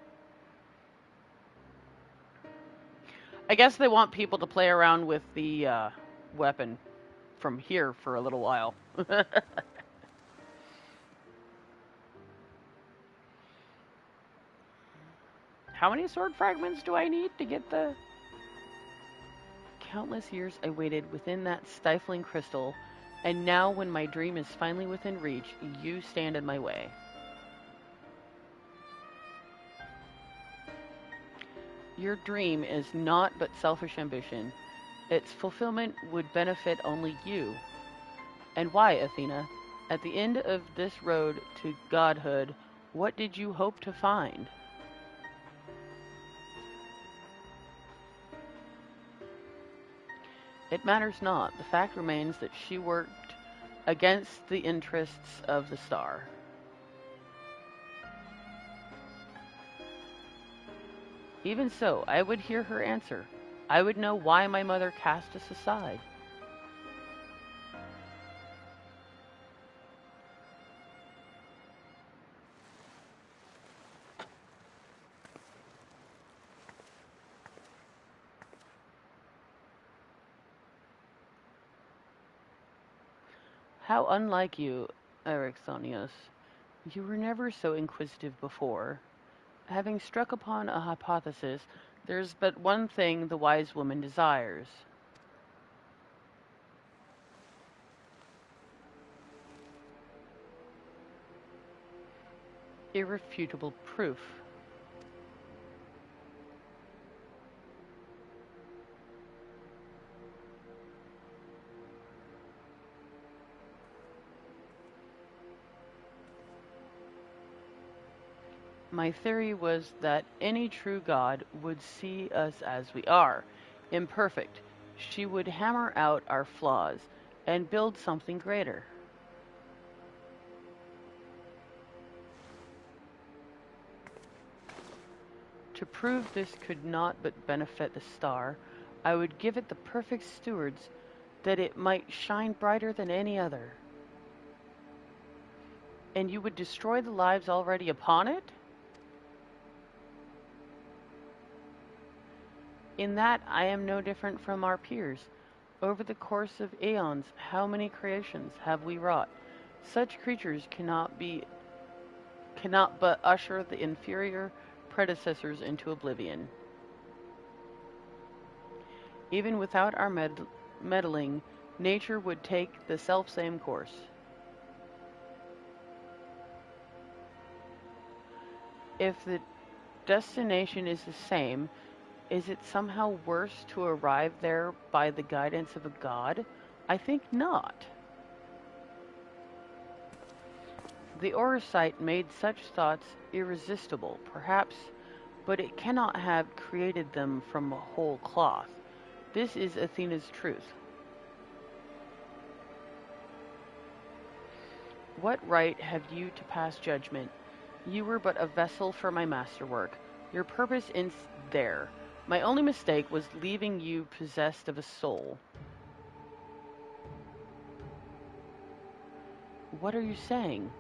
I guess they want people to play around with the weapon from here for a little while. How many sword fragments do I need to get the... Countless years I waited within that stifling crystal, and now when my dream is finally within reach, you stand in my way. Your dream is naught but selfish ambition. Its fulfillment would benefit only you. And why, Athena? At the end of this road to godhood, what did you hope to find? It matters not. The fact remains that she worked against the interests of the star. Even so, I would hear her answer. I would know why my mother cast us aside. How unlike you, Erixonios. You were never so inquisitive before. Having struck upon a hypothesis, there's but one thing the wise woman desires. Irrefutable proof. My theory was that any true God would see us as we are, imperfect. She would hammer out our flaws and build something greater. To prove this could not but benefit the star, I would give it the perfect stewards that it might shine brighter than any other. And you would destroy the lives already upon it? In that, I am no different from our peers. Over the course of aeons, how many creations have we wrought? Such creatures cannot but usher the inferior predecessors into oblivion. Even without our meddling, nature would take the selfsame course. If the destination is the same, is it somehow worse to arrive there by the guidance of a god? I think not. The Orosite made such thoughts irresistible, perhaps, but it cannot have created them from a whole cloth. This is Athena's truth. What right have you to pass judgment? You were but a vessel for my masterwork. Your purpose ends there. My only mistake was leaving you possessed of a soul. What are you saying?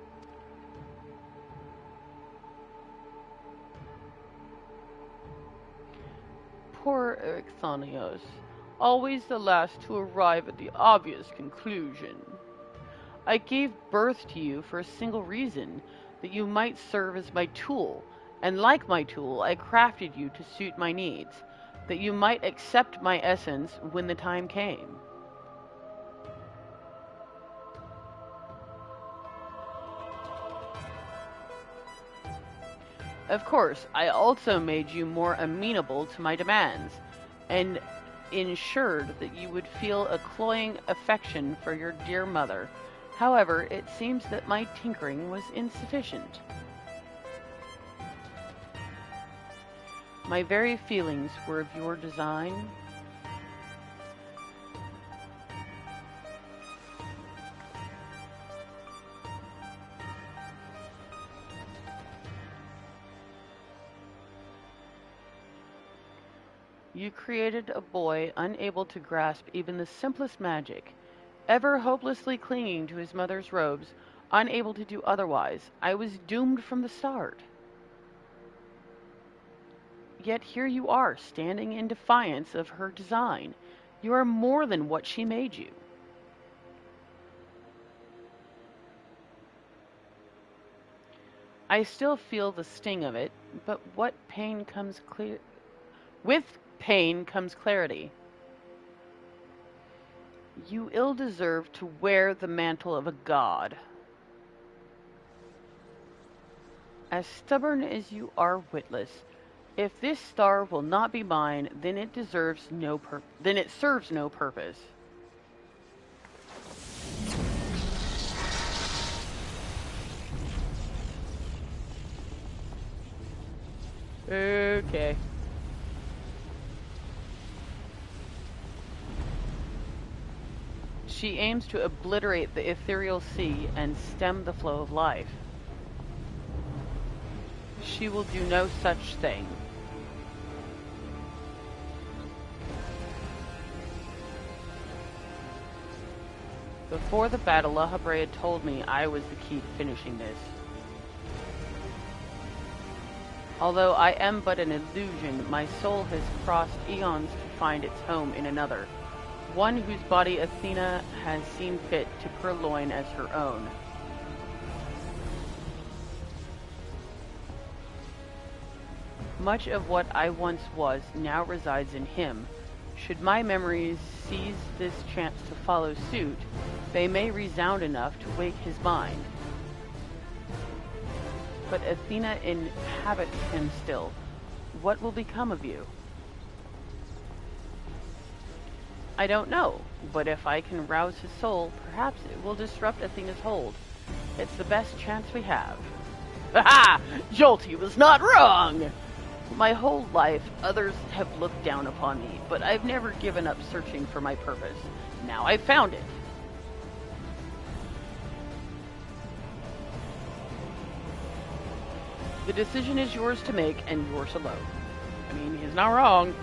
Poor Erixonios, always the last to arrive at the obvious conclusion. I gave birth to you for a single reason, that you might serve as my tool, and like my tool, I crafted you to suit my needs, that you might accept my essence when the time came. Of course, I also made you more amenable to my demands, and ensured that you would feel a cloying affection for your dear mother. However, it seems that my tinkering was insufficient. My very feelings were of your design. You created a boy unable to grasp even the simplest magic, ever hopelessly clinging to his mother's robes, unable to do otherwise. I was doomed from the start. Yet here you are, standing in defiance of her design. You are more than what she made you. I still feel the sting of it, but with pain comes clarity. You ill deserve to wear the mantle of a god. As stubborn as you are witless, if this star will not be mine, then it serves no purpose. Okay. She aims to obliterate the ethereal sea and stem the flow of life. She will do no such thing. Before the battle, Lahabrea told me I was the key to finishing this. Although I am but an illusion, my soul has crossed eons to find its home in another, one whose body Athena has seen fit to purloin as her own. Much of what I once was now resides in him. Should my memories seize this chance to follow suit, they may resound enough to wake his mind. But Athena inhabits him still. What will become of you? I don't know, but if I can rouse his soul, perhaps it will disrupt Athena's hold. It's the best chance we have. Ha! Jolty was not wrong! My whole life, others have looked down upon me, but I've never given up searching for my purpose. Now I've found it. The decision is yours to make, and yours alone. I mean, he's not wrong.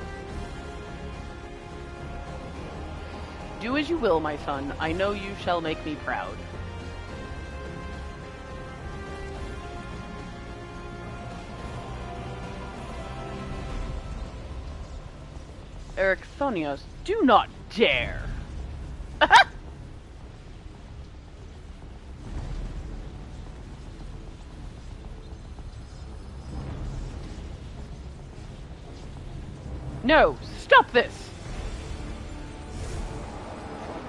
Do as you will, my son. I know you shall make me proud. Ericthonios, do not dare! No! Stop this!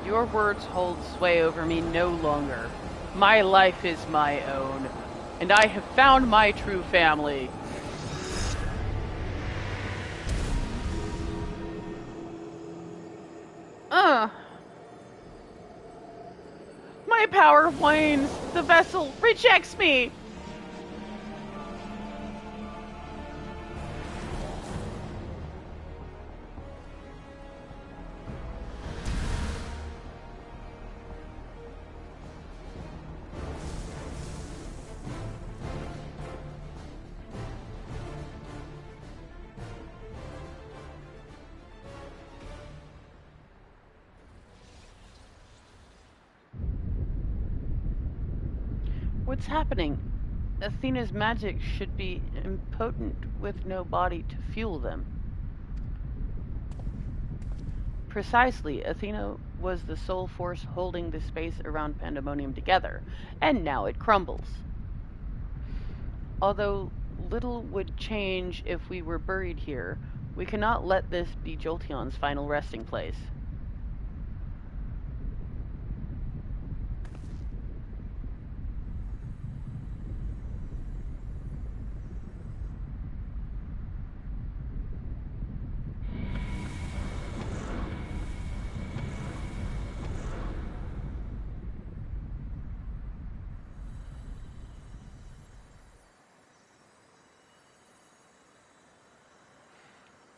Your words hold sway over me no longer. My life is my own, and I have found my true family. My power wanes. The vessel rejects me. What's happening? Athena's magic should be impotent with no body to fuel them. Precisely, Athena was the sole force holding the space around Pandemonium together, and now it crumbles. Although little would change if we were buried here, we cannot let this be Jolteon's final resting place.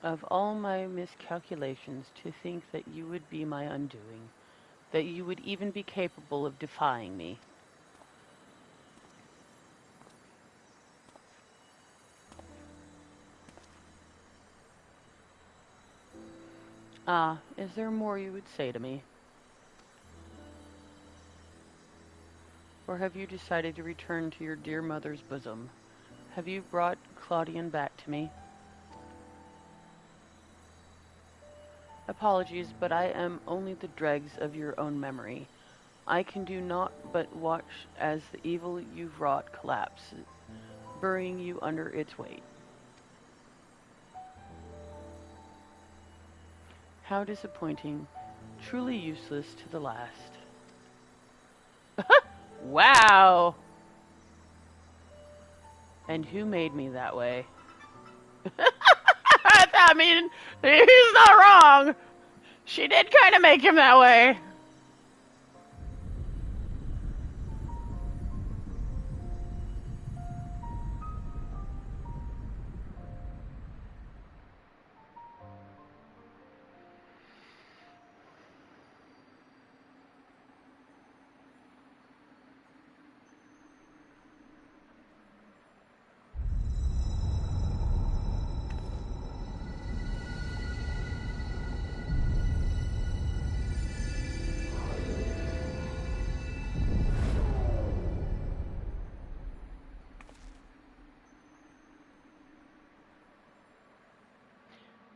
Of all my miscalculations, to think that you would be my undoing, that you would even be capable of defying me. Ah, is there more you would say to me? Or have you decided to return to your dear mother's bosom? Have you brought Claudian back to me? Apologies, but I am only the dregs of your own memory. I can do naught but watch as the evil you've wrought collapses, burying you under its weight. How disappointing, truly useless to the last. Wow! And who made me that way? I mean, he's not wrong. She did kind of make him that way.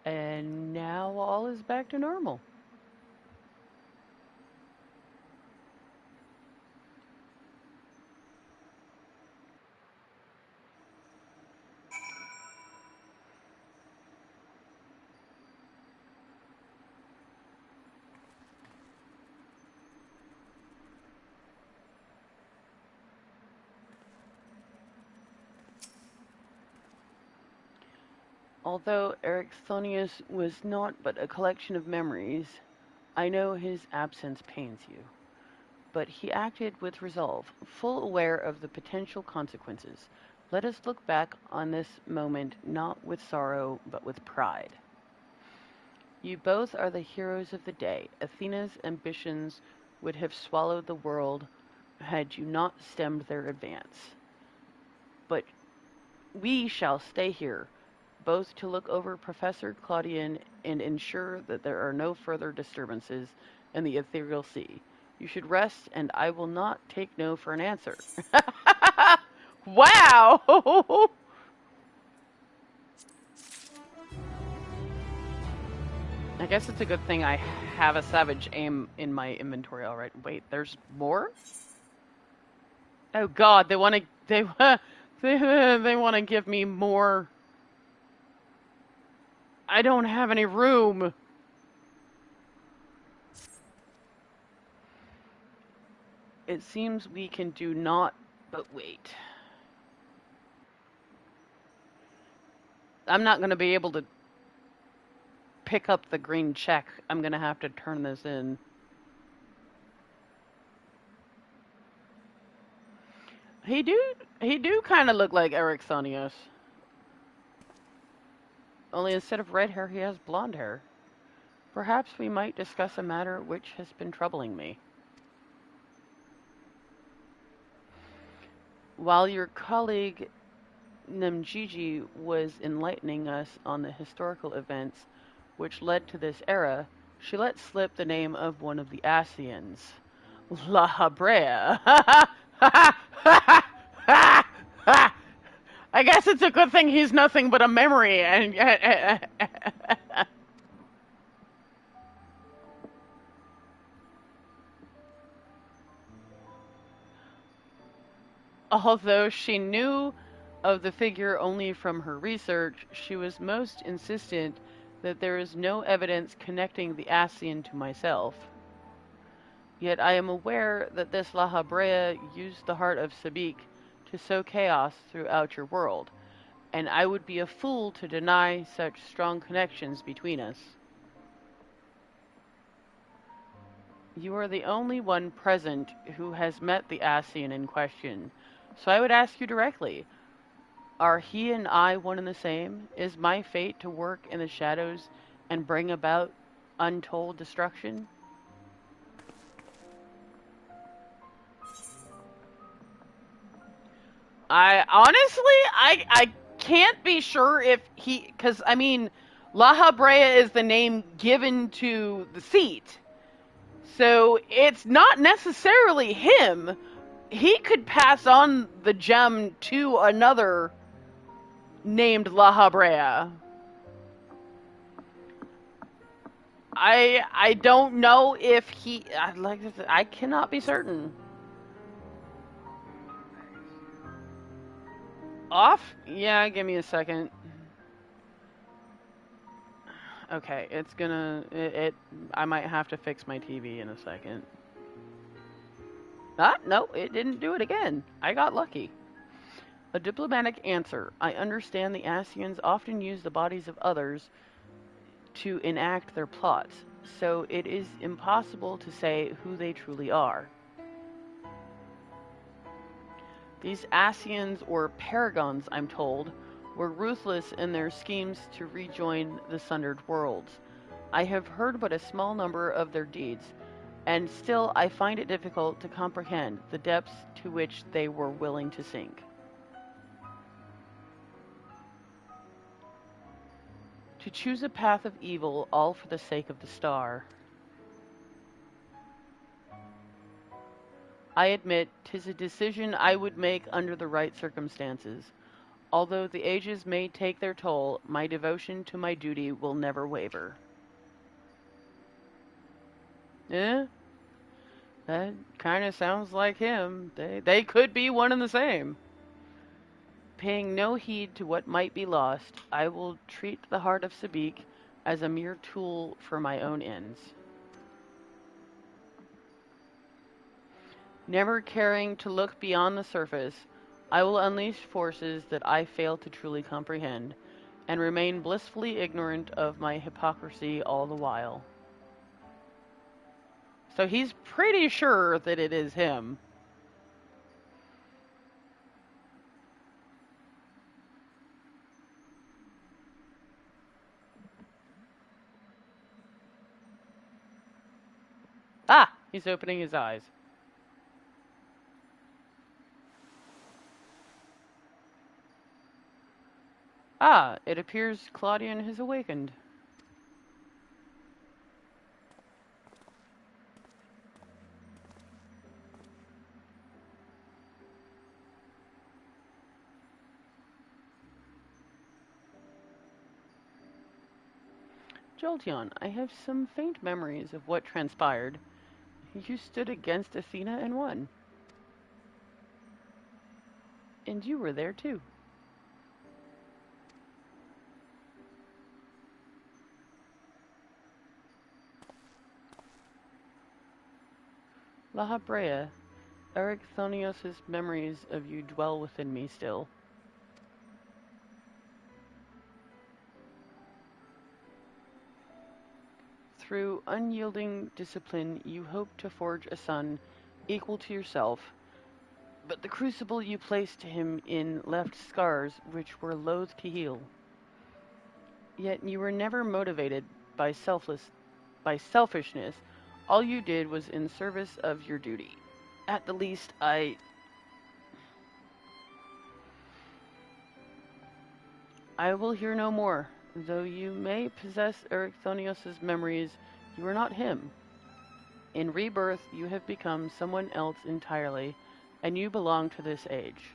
And now all is back to normal. Although Ericthonius was not but a collection of memories, I know his absence pains you. But he acted with resolve, full aware of the potential consequences. Let us look back on this moment not with sorrow, but with pride. You both are the heroes of the day. Athena's ambitions would have swallowed the world had you not stemmed their advance. But we shall stay here, both to look over Professor Claudian and ensure that there are no further disturbances in the ethereal sea. You should rest, and I will not take no for an answer. Wow! I guess it's a good thing I have a savage aim in my inventory. All right. Wait, there's more? Oh God, they want to they want to give me more. I don't have any room. It seems we can do naught but wait. I'm not going to be able to pick up the green check. I'm going to have to turn this in. He do kind of look like Eric Thonios. Only instead of red hair, he has blonde hair. Perhaps we might discuss a matter which has been troubling me. While your colleague Namgigi was enlightening us on the historical events which led to this era, she let slip the name of one of the Asians. La Habrea. I guess it's a good thing he's nothing but a memory. And although she knew of the figure only from her research, she was most insistent that there is no evidence connecting the Asian to myself. Yet I am aware that this La Habrea used the heart of Sabik to sow chaos throughout your world, and I would be a fool to deny such strong connections between us. You are the only one present who has met the Asian in question, so I would ask you directly, Are he and I one and the same? Is my fate to work in the shadows and bring about untold destruction? I can't be sure if he, because I mean, La Habrea is the name given to the seat. So it's not necessarily him. He could pass on the gem to another named La Habrea. I don't know if he, like I said, I cannot be certain. Off? Yeah, give me a second. Okay, it's gonna, I might have to fix my TV in a second. Ah, no, it didn't do it again. I got lucky. A diplomatic answer. I understand the Asians often use the bodies of others to enact their plots, so it is impossible to say who they truly are. These Asians, or Paragons, I'm told, were ruthless in their schemes to rejoin the sundered worlds. I have heard but a small number of their deeds, and still I find it difficult to comprehend the depths to which they were willing to sink. To choose a path of evil, all for the sake of the star. I admit 'tis a decision I would make under the right circumstances. Although the ages may take their toll, my devotion to my duty will never waver. Eh? That kind of sounds like him. They could be one and the same. Paying no heed to what might be lost, I will treat the heart of Sabik as a mere tool for my own ends. Never caring to look beyond the surface, I will unleash forces that I fail to truly comprehend, and remain blissfully ignorant of my hypocrisy all the while. So he's pretty sure that it is him. Ah! He's opening his eyes. Ah, it appears Claudian has awakened. Joltion, I have some faint memories of what transpired. You stood against Athena and won. And you were there too. La Habrea, Ericthonios' memories of you dwell within me still. Through unyielding discipline, you hoped to forge a son equal to yourself, but the crucible you placed him in left scars which were loath to heal. Yet you were never motivated by selfishness. All you did was in service of your duty. At the least, I will hear no more. Though you may possess Ericthonios' memories, you are not him. In rebirth, you have become someone else entirely, and you belong to this age.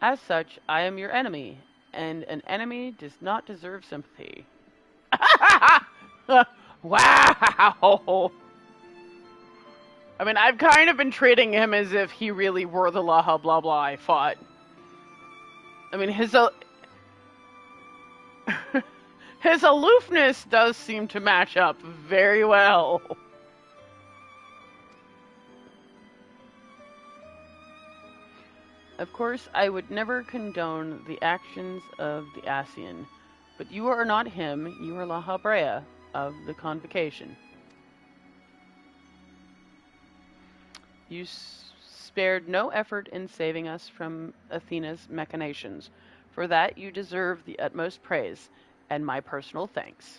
As such, I am your enemy, and an enemy does not deserve sympathy. Wow! I mean, I've kind of been treating him as if he really were the Laha blah blah I fought. I mean, his aloofness does seem to match up very well. Of course, I would never condone the actions of the Asian, but you are not him, you are La Habrea of the Convocation. You spared no effort in saving us from Athena's machinations. For that you deserve the utmost praise, and my personal thanks.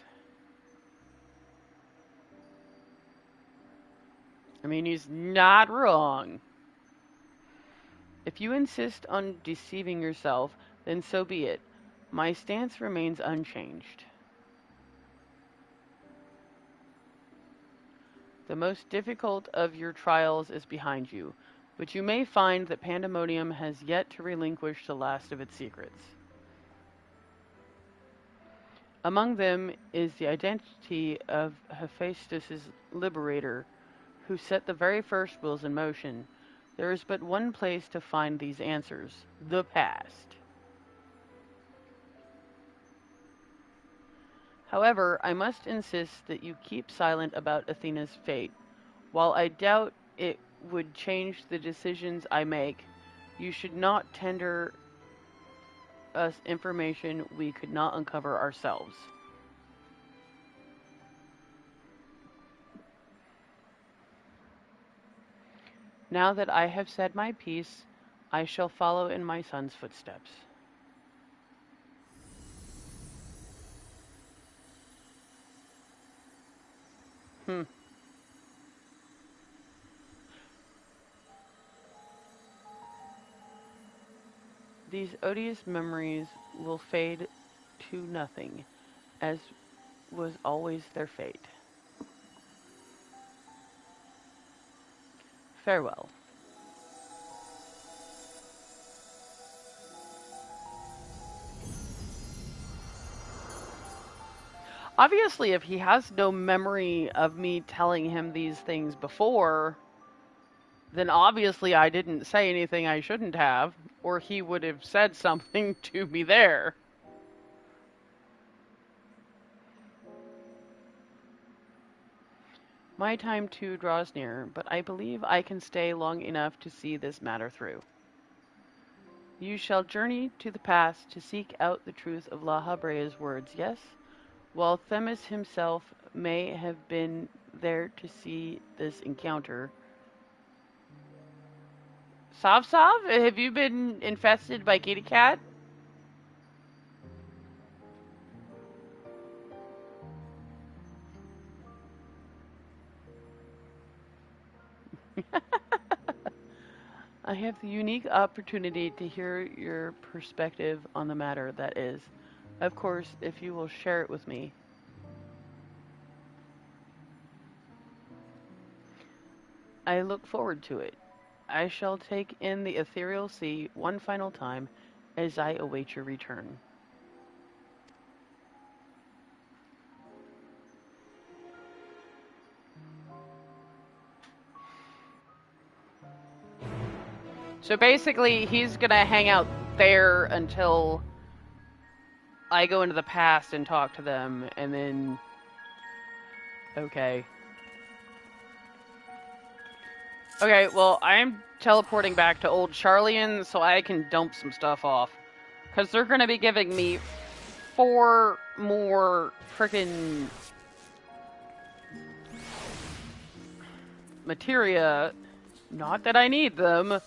I mean, he's not wrong. If you insist on deceiving yourself, then so be it. My stance remains unchanged. The most difficult of your trials is behind you, but you may find that Pandemonium has yet to relinquish the last of its secrets. Among them is the identity of Hephaestus' liberator, who set the very first wheels in motion. There is but one place to find these answers: the past. However, I must insist that you keep silent about Athena's fate. While I doubt it would change the decisions I make, you should not tender us information we could not uncover ourselves. Now that I have said my piece, I shall follow in my son's footsteps. These odious memories will fade to nothing, as was always their fate. Farewell. Obviously, if he has no memory of me telling him these things before, then obviously I didn't say anything I shouldn't have, or he would have said something to me there. My time too draws near, but I believe I can stay long enough to see this matter through. You shall journey to the past to seek out the truth of La Habrea's words, yes? While Themis himself may have been there to see this encounter. Sav, have you been infested by kitty cat? I have the unique opportunity to hear your perspective on the matter, that is. Of course, if you will share it with me. I look forward to it. I shall take in the ethereal sea one final time as I await your return. So basically, he's gonna hang out there until I go into the past and talk to them, and then... Okay. Okay, well, I'm teleporting back to Old Charlian so I can dump some stuff off. Because they're going to be giving me 4 more frickin' materia. Not that I need them.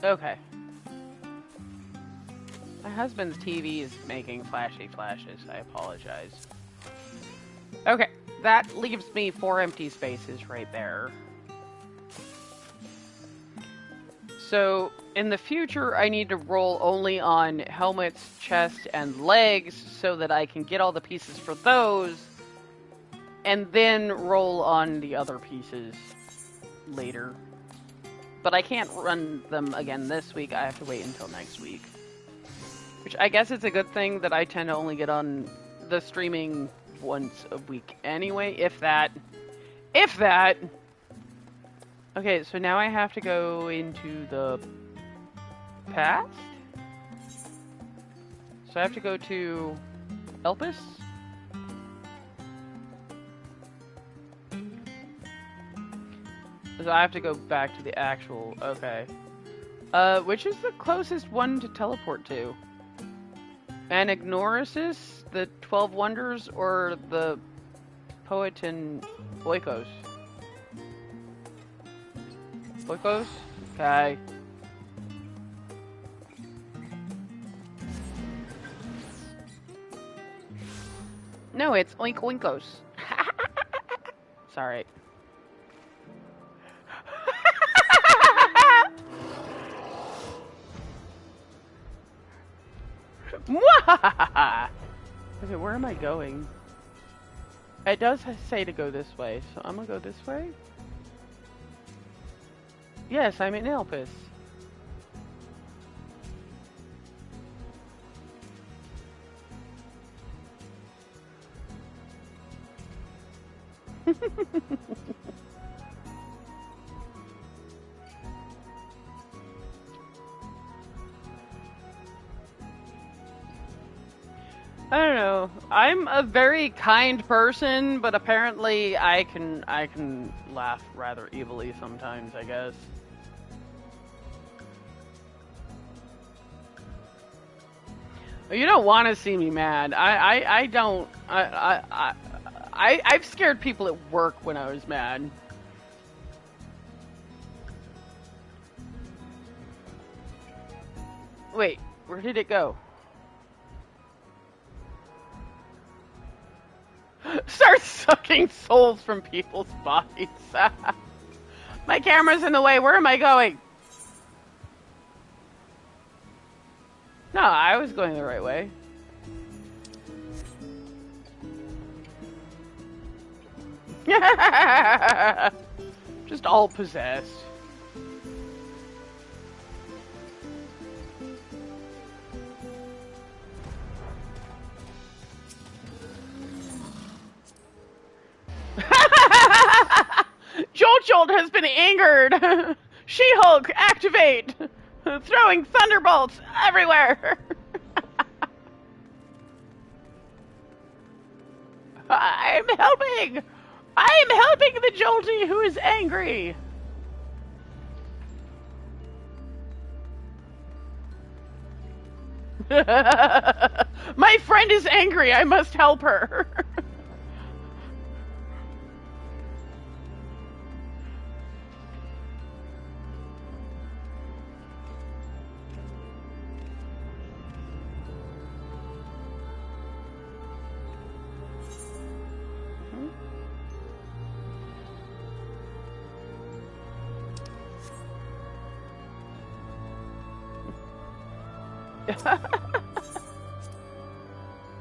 Okay. My husband's TV is making flashy flashes. I apologize. Okay, that leaves me 4 empty spaces right there. So, in the future, I need to roll only on helmets, chest, and legs so that I can get all the pieces for those, and then roll on the other pieces later. But I can't run them again this week. I have to wait until next week. Which I guess it's a good thing that I tend to only get on the streaming once a week anyway, if that. If that! Okay, so now I have to go into the past? So I have to go to Elpis? So I have to go back to the actual... Okay. Which is the closest one to teleport to? Anagnorisis, the 12 Wonders, or the Poetin Oikos? Oikos? Okay. No, it's Oink Oinkos. Sorry. Okay, where am I going? It does say to go this way, so I'm gonna go this way? Yes, I'm in Elpis. I don't know. I'm a very kind person, but apparently I can laugh rather evilly sometimes, I guess. You don't want to see me mad. I don't. I've scared people at work when I was mad. Wait, where did it go? Start sucking souls from people's bodies. My camera's in the way. Where am I going? No, I was going the right way. Just all possessed. Jolt has been angered. She-Hulk, activate. Throwing thunderbolts everywhere. I'm helping. I am helping the Jolty who is angry. My friend is angry. I must help her.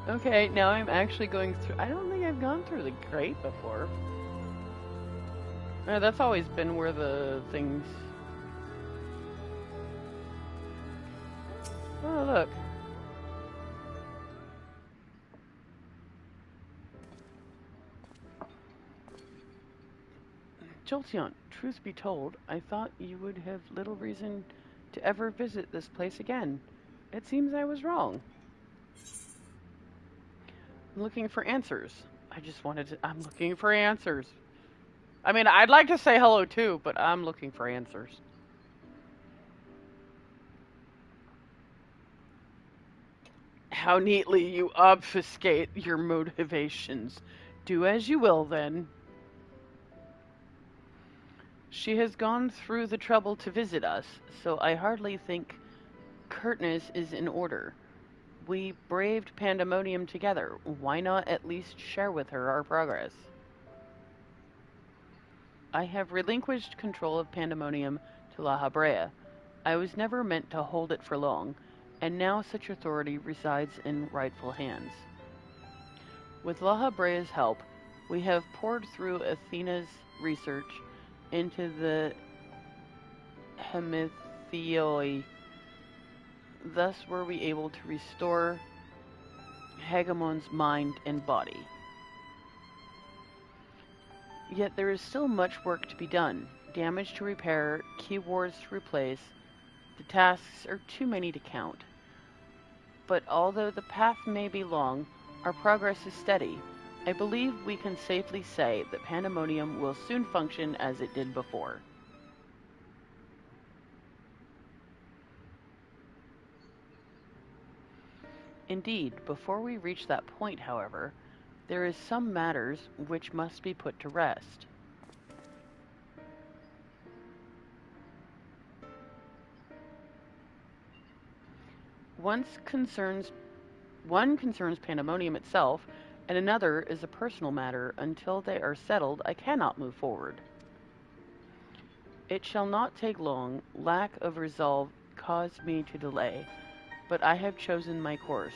Okay, now I'm actually going through... I don't think I've gone through the grate before. That's always been where the things... Oh, look. Jolteon, truth be told, I thought you would have little reason to ever visit this place again. It seems I was wrong. I'm looking for answers. I'm looking for answers. I mean, I'd like to say hello too, but I'm looking for answers. How neatly you obfuscate your motivations. Do as you will, then. She has gone through the trouble to visit us, so I hardly think curtness is in order. We braved Pandemonium together. Why not at least share with her our progress? I have relinquished control of Pandemonium to La Habrea. I was never meant to hold it for long, and now such authority resides in rightful hands. With La Habrea's help, we have poured through Athena's research into the Hemethioi. Thus were we able to restore Hegemon's mind and body. Yet there is still much work to be done. Damage to repair, key wards to replace. The tasks are too many to count. But although the path may be long, our progress is steady. I believe we can safely say that Pandemonium will soon function as it did before. Indeed, before we reach that point, however, there is some matters which must be put to rest. One concerns Pandemonium itself, and another is a personal matter. Until they are settled, I cannot move forward. It shall not take long. Lack of resolve caused me to delay, but I have chosen my course.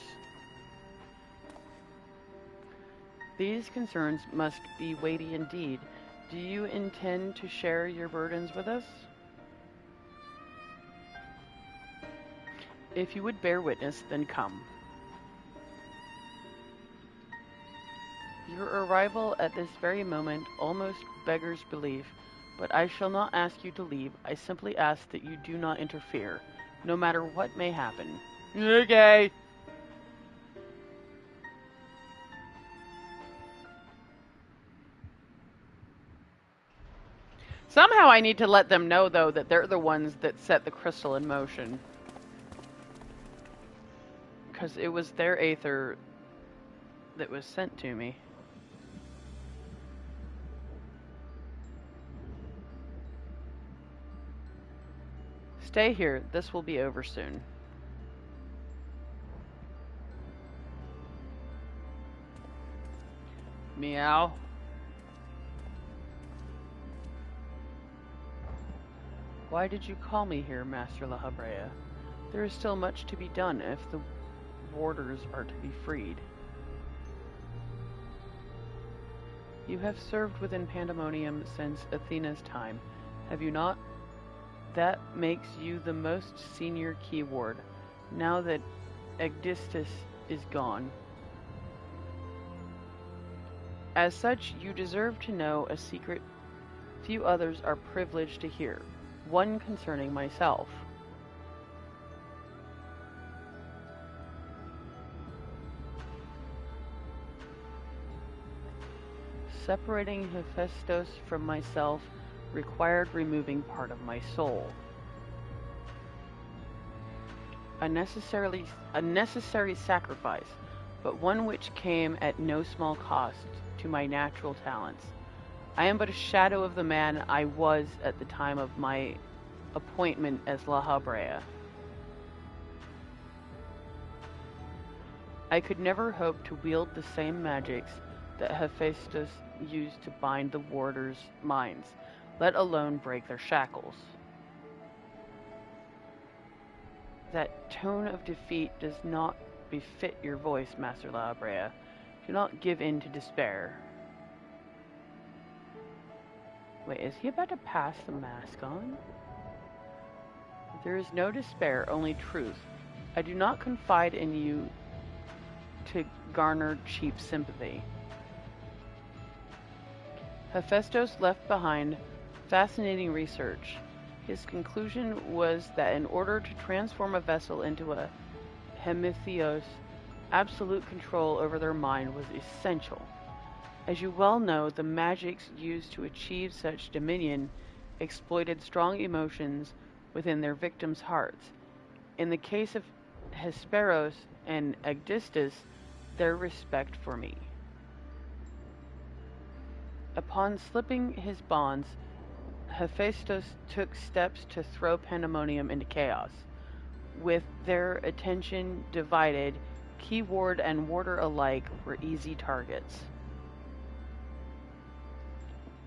These concerns must be weighty indeed. Do you intend to share your burdens with us? If you would bear witness, then come. Your arrival at this very moment almost beggars belief, but I shall not ask you to leave. I simply ask that you do not interfere, no matter what may happen. Okay. Somehow I need to let them know, though, that they're the ones that set the crystal in motion. Because it was their aether that was sent to me. Stay here. This will be over soon. Meow. Why did you call me here, Master La Habrea? There is still much to be done if the warders are to be freed. You have served within Pandemonium since Athena's time, have you not? That makes you the most senior key ward, now that Aegisthus is gone. As such, you deserve to know a secret few others are privileged to hear, one concerning myself. Separating Hephaestus from myself required removing part of my soul. A necessary sacrifice, but one which came at no small cost to my natural talents. I am but a shadow of the man I was at the time of my appointment as La Habrea. I could never hope to wield the same magics that Hephaestus used to bind the warders' minds, let alone break their shackles. That tone of defeat does not befit your voice, Master La Habrea. Do not give in to despair. Wait, is he about to pass the mask on? There is no despair, only truth. I do not confide in you to garner cheap sympathy. Hephaestus left behind fascinating research. His conclusion was that in order to transform a vessel into a Hemitheos, absolute control over their mind was essential. As you well know, the magics used to achieve such dominion exploited strong emotions within their victims' hearts. In the case of Hesperos and Aegisthus, their respect for me. Upon slipping his bonds, Hephaestus took steps to throw Pandemonium into chaos. With their attention divided, key ward and warder alike were easy targets.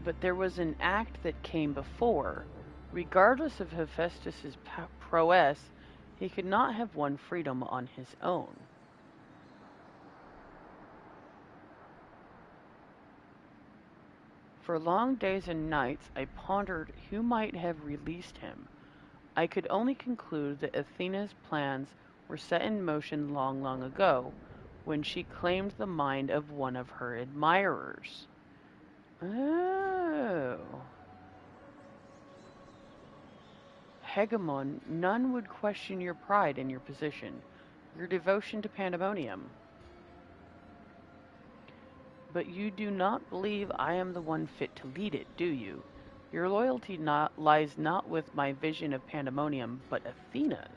But there was an act that came before. Regardless of Hephaestus's prowess, he could not have won freedom on his own. For long days and nights I pondered who might have released him. I could only conclude that Athena's plans were set in motion long, long ago, when she claimed the mind of one of her admirers. Oh. Hegemon, none would question your pride in your position, your devotion to Pandemonium. But you do not believe I am the one fit to lead it, do you? Your loyalty lies not with my vision of Pandemonium, but Athena's.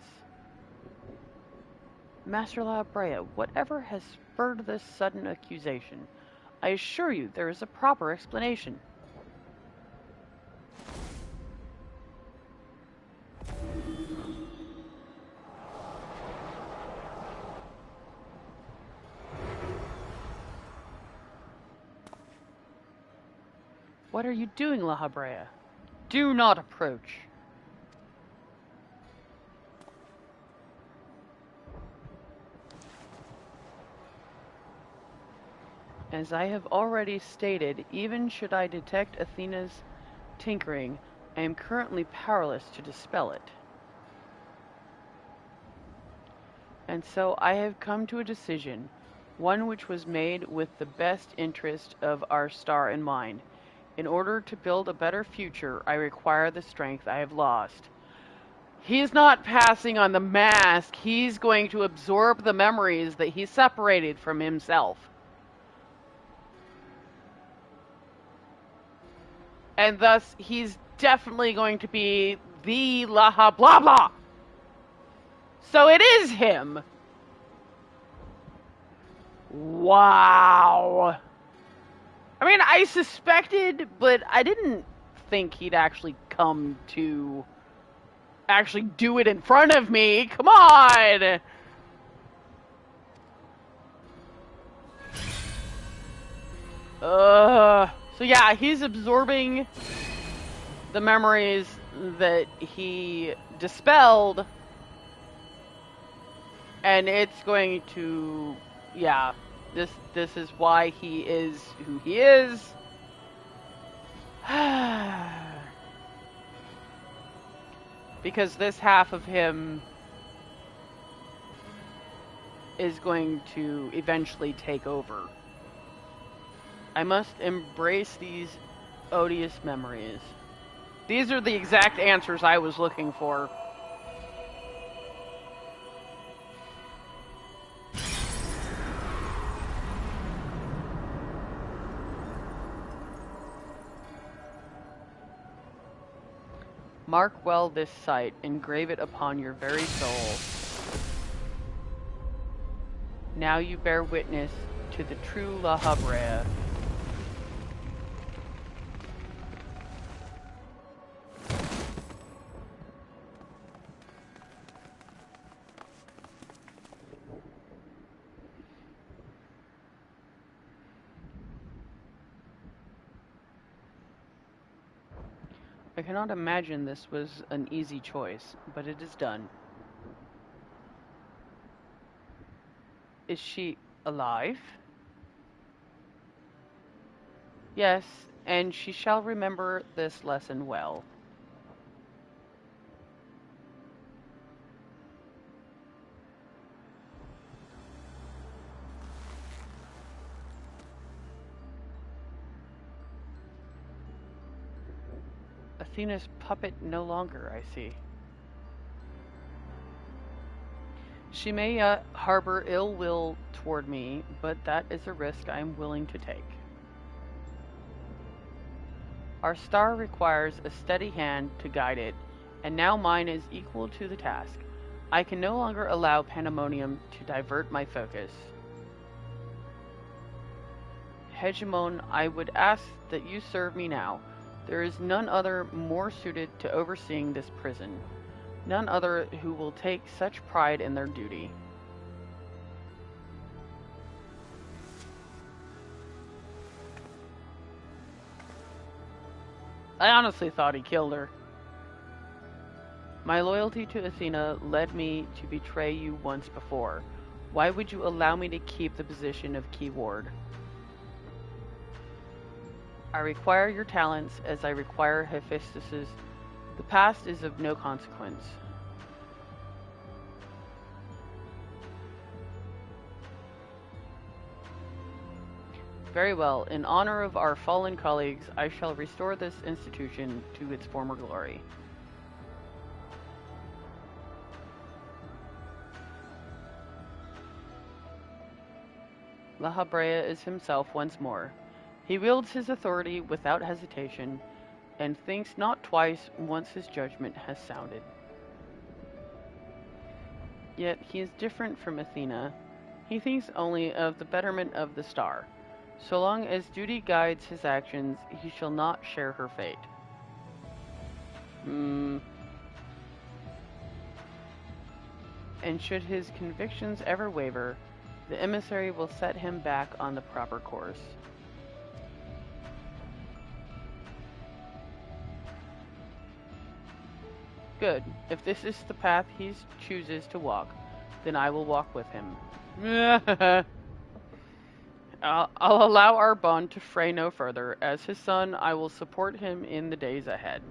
Master La Brea, whatever has spurred this sudden accusation? I assure you there is a proper explanation. What are you doing, La Brea? Do not approach. As I have already stated, even should I detect Athena's tinkering, I am currently powerless to dispel it. And so I have come to a decision, one which was made with the best interest of our star in mind. In order to build a better future, I require the strength I have lost. He's not passing on the mask. He's going to absorb the memories that he separated from himself. And thus, he's definitely going to be the Laha blah blah. So it is him. Wow. I mean, I suspected, but I didn't think he'd actually come to actually do it in front of me. Come on. So yeah, he's absorbing the memories that he dispelled, and it's going to, yeah, this is why he is who he is. Because this half of him is going to eventually take over. I must embrace these odious memories. These are the exact answers I was looking for. Mark well this sight, engrave it upon your very soul. Now you bear witness to the true La Brea. I cannot imagine this was an easy choice, but it is done. Is she alive? Yes, and she shall remember this lesson well. Athena's puppet no longer, I see. She may harbor ill will toward me, but that is a risk I am willing to take. Our star requires a steady hand to guide it, and now mine is equal to the task. I can no longer allow pandemonium to divert my focus. Hegemon, I would ask that you serve me now. There is none other more suited to overseeing this prison. None other who will take such pride in their duty. I honestly thought he killed her. My loyalty to Athena led me to betray you once before. Why would you allow me to keep the position of key ward? I require your talents as I require Hephaestus's. The past is of no consequence. Very well. In honor of our fallen colleagues, I shall restore this institution to its former glory. La Brea is himself once more. He wields his authority without hesitation, and thinks not twice once his judgment has sounded. Yet he is different from Athena. He thinks only of the betterment of the star. So long as duty guides his actions, he shall not share her fate. And should his convictions ever waver, the emissary will set him back on the proper course. Good. If this is the path he chooses to walk, then I will walk with him. I'll allow our bond to fray no further. As his son, I will support him in the days ahead.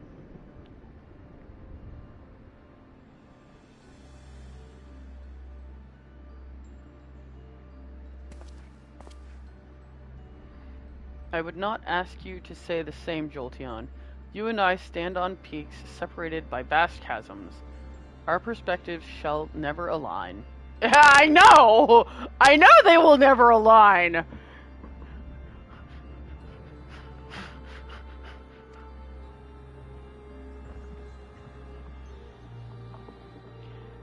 I would not ask you to say the same, Jolteon. You and I stand on peaks separated by vast chasms. Our perspectives shall never align. I know! I know they will never align!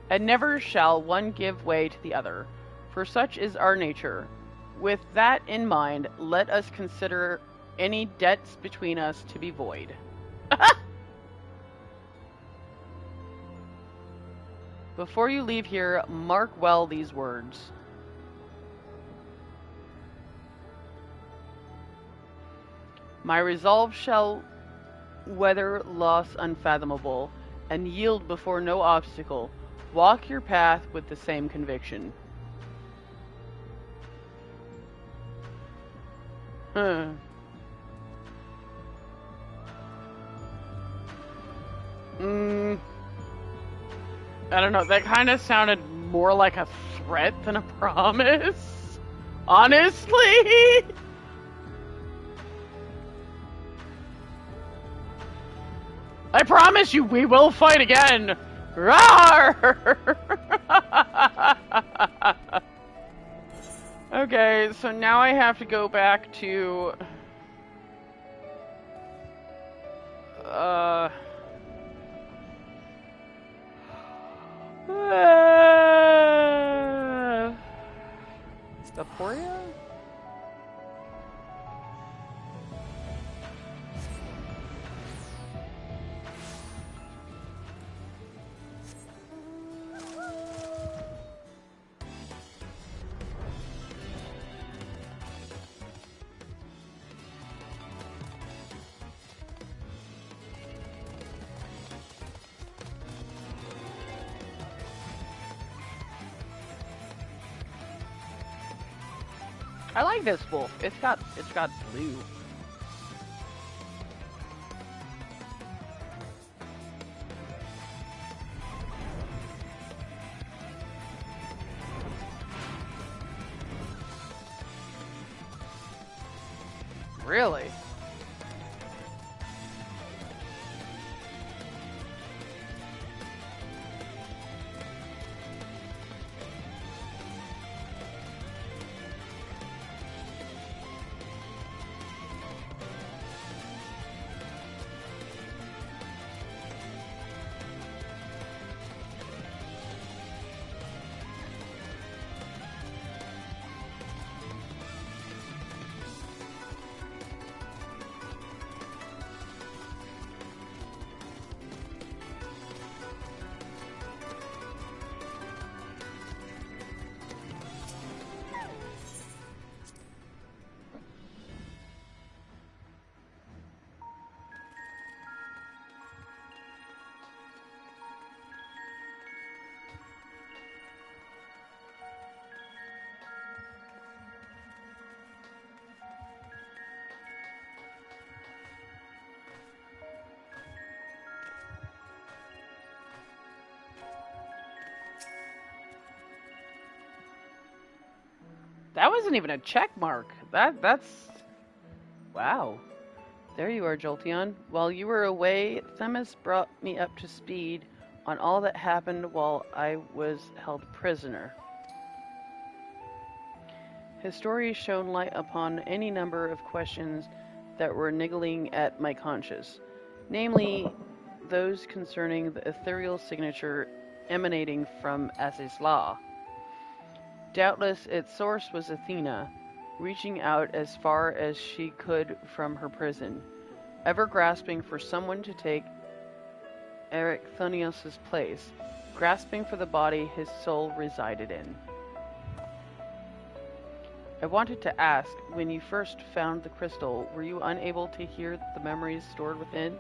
And never shall one give way to the other, for such is our nature. With that in mind, let us consider any debts between us to be void. Before you leave here, mark well these words. My resolve shall weather loss unfathomable, and yield before no obstacle. Walk your path with the same conviction. I don't know, that kind of sounded more like a threat than a promise. Honestly? I promise you we will fight again! Rawr! Okay, so now I have to go back to... Vaporia? I like this wolf. It's got blue. Really? That wasn't even a check mark. That's... Wow. There you are, Jolteon. While you were away, Themis brought me up to speed on all that happened while I was held prisoner. His story shone light upon any number of questions that were niggling at my conscience, namely those concerning the ethereal signature emanating from Asisla. Doubtless its source was Athena, reaching out as far as she could from her prison, ever grasping for someone to take Erichthonios' place, grasping for the body his soul resided in. I wanted to ask, when you first found the crystal, were you unable to hear the memories stored within?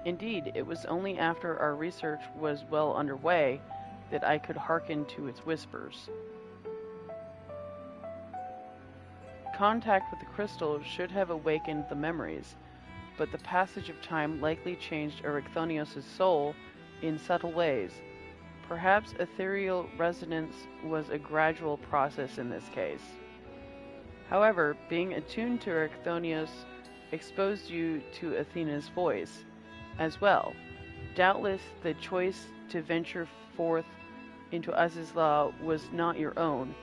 Indeed, it was only after our research was well underway that I could hearken to its whispers. Contact with the crystal should have awakened the memories, but the passage of time likely changed Erichthonios' soul in subtle ways. Perhaps ethereal resonance was a gradual process in this case. However, being attuned to Erichthonios exposed you to Athena's voice as well. Doubtless the choice to venture forth into Azizla was not your own.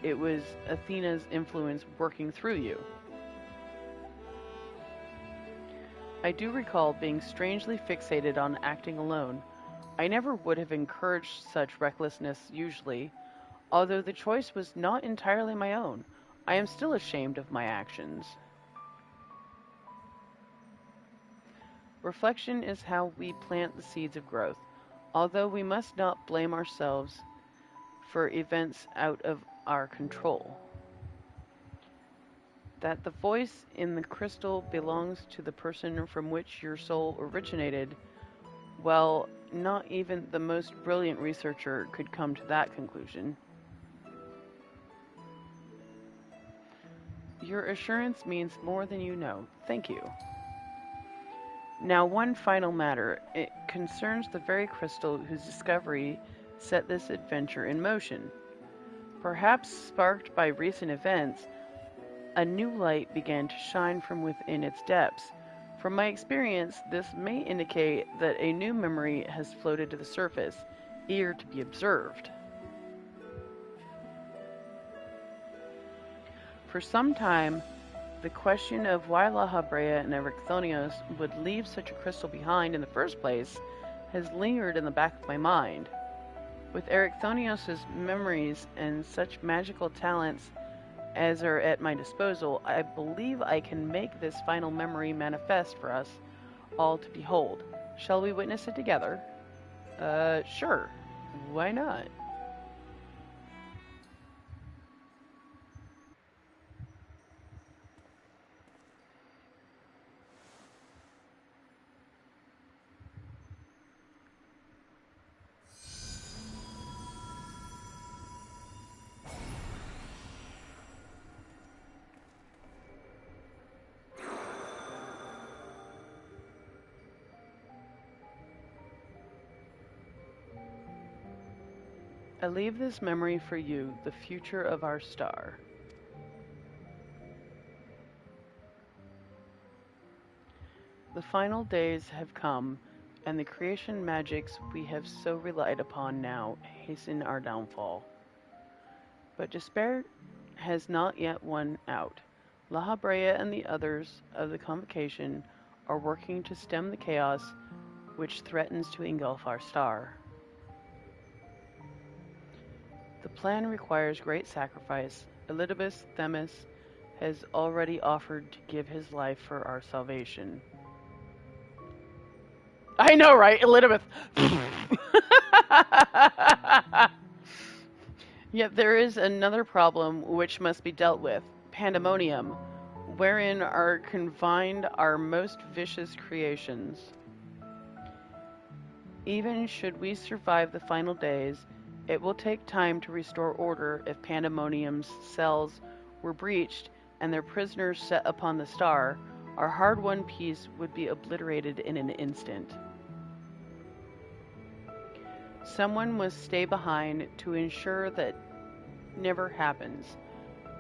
It was Athena's influence working through you. I do recall being strangely fixated on acting alone. I never would have encouraged such recklessness usually, although the choice was not entirely my own. I am still ashamed of my actions. Reflection is how we plant the seeds of growth, although we must not blame ourselves for events out of our control. That the voice in the crystal belongs to the person from which your soul originated, well, not even the most brilliant researcher could come to that conclusion. Your assurance means more than you know. Thank you. Now, one final matter. It concerns the very crystal whose discovery set this adventure in motion. Perhaps sparked by recent events, a new light began to shine from within its depths. From my experience, this may indicate that a new memory has floated to the surface, eager to be observed. For some time, the question of why La Habrea and Erichthonios would leave such a crystal behind in the first place has lingered in the back of my mind. With Erichthonios' memories and such magical talents as are at my disposal, I believe I can make this final memory manifest for us all to behold. Shall we witness it together? Sure. Why not? I leave this memory for you, the future of our star. The final days have come, and the creation magics we have so relied upon now hasten our downfall. But despair has not yet won out. La Habrea and the others of the convocation are working to stem the chaos which threatens to engulf our star. The plan requires great sacrifice. Elidibus Themis has already offered to give his life for our salvation. I know, right? Elidibus. Yet there is another problem which must be dealt with. Pandemonium, wherein are confined our most vicious creations. Even should we survive the final days, it will take time to restore order if Pandemonium's cells were breached and their prisoners set upon the star. Our hard-won peace would be obliterated in an instant. Someone must stay behind to ensure that never happens.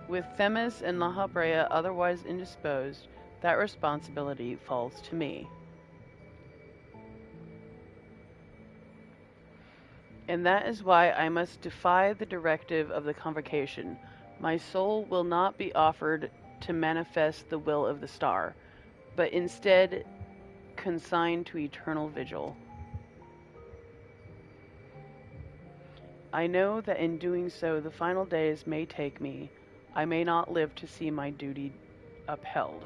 With Themis and La Habrea otherwise indisposed, that responsibility falls to me. And that is why I must defy the directive of the convocation. My soul will not be offered to manifest the will of the star, but instead consigned to eternal vigil. I know that in doing so the final days may take me. I may not live to see my duty upheld.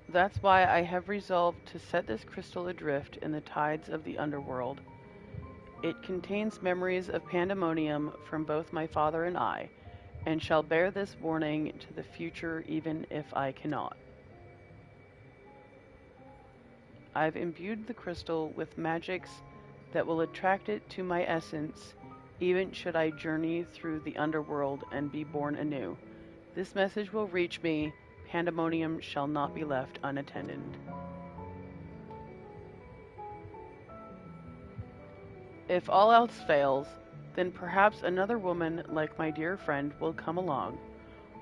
That's why I have resolved to set this crystal adrift in the tides of the underworld. It contains memories of pandemonium from both my father and I, and shall bear this warning to the future even if I cannot. I've imbued the crystal with magics that will attract it to my essence, even should I journey through the underworld and be born anew. This message will reach me. Pandemonium shall not be left unattended. If all else fails, then perhaps another woman like my dear friend will come along,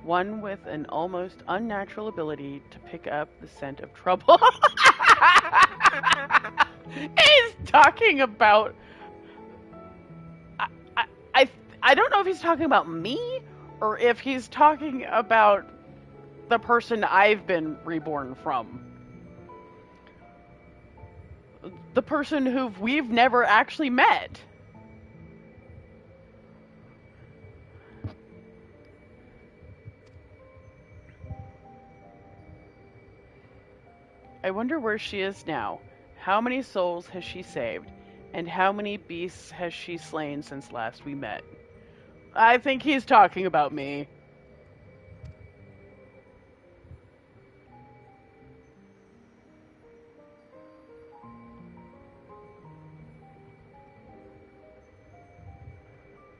one with an almost unnatural ability to pick up the scent of trouble. He's talking about. I, I, I I don't know if he's talking about me or if he's talking about the person I've been reborn from. The person who we've never actually met. I wonder where she is now. How many souls has she saved? And how many beasts has she slain since last we met? I think he's talking about me.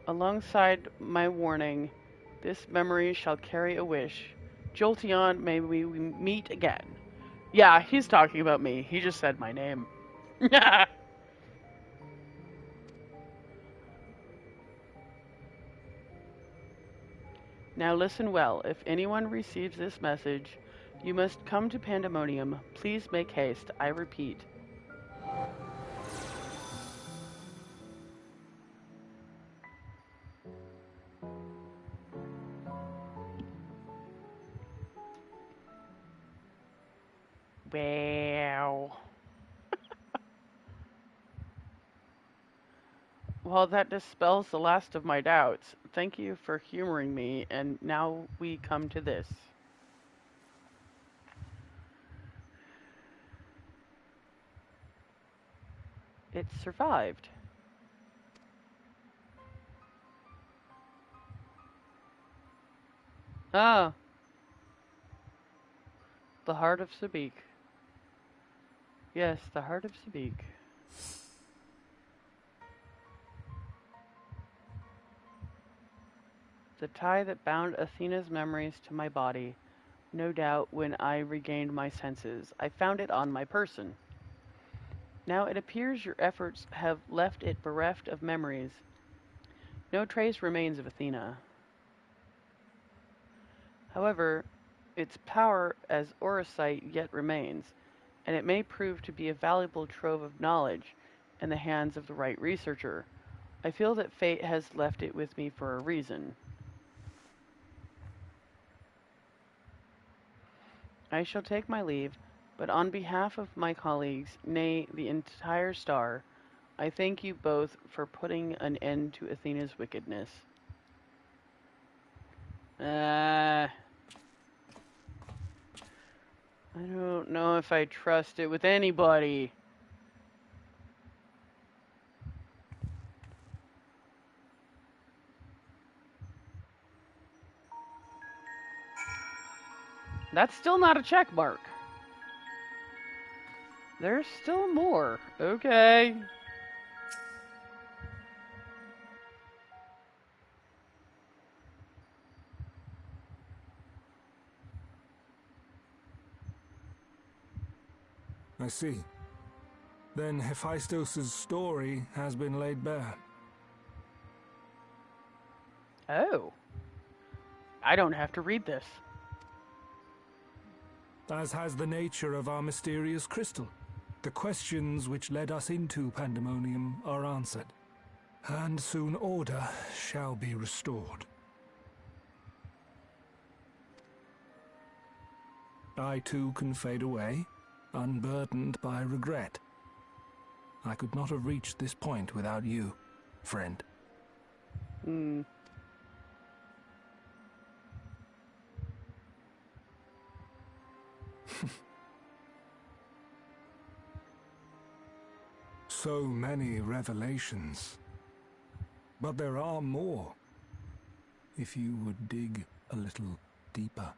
Alongside my warning, this memory shall carry a wish. Jolty, may we meet again. Yeah, he's talking about me. He just said my name. Now listen well. If anyone receives this message, you must come to Pandemonium. Please make haste. I repeat. Wow. Well, that dispels the last of my doubts. Thank you for humoring me, and now we come to this. It survived. Ah, the heart of Sabik. Yes, the heart of Sabik. The tie that bound Athena's memories to my body. No doubt when I regained my senses, I found it on my person. Now it appears your efforts have left it bereft of memories. No trace remains of Athena. However, its power as Orosite yet remains, and it may prove to be a valuable trove of knowledge in the hands of the right researcher. I feel that fate has left it with me for a reason. I shall take my leave, but on behalf of my colleagues, nay, the entire star, I thank you both for putting an end to Athena's wickedness. I don't know if I trust it with anybody. That's still not a check mark. There's still more. Okay. I see. Then Hephaestus' story has been laid bare. Oh. I don't have to read this. As has the nature of our mysterious crystal. The questions which led us into Pandemonium are answered, and soon order shall be restored. I too can fade away, unburdened by regret. I could not have reached this point without you, friend. Hmm. So many revelations. But there are more, if you would dig a little deeper.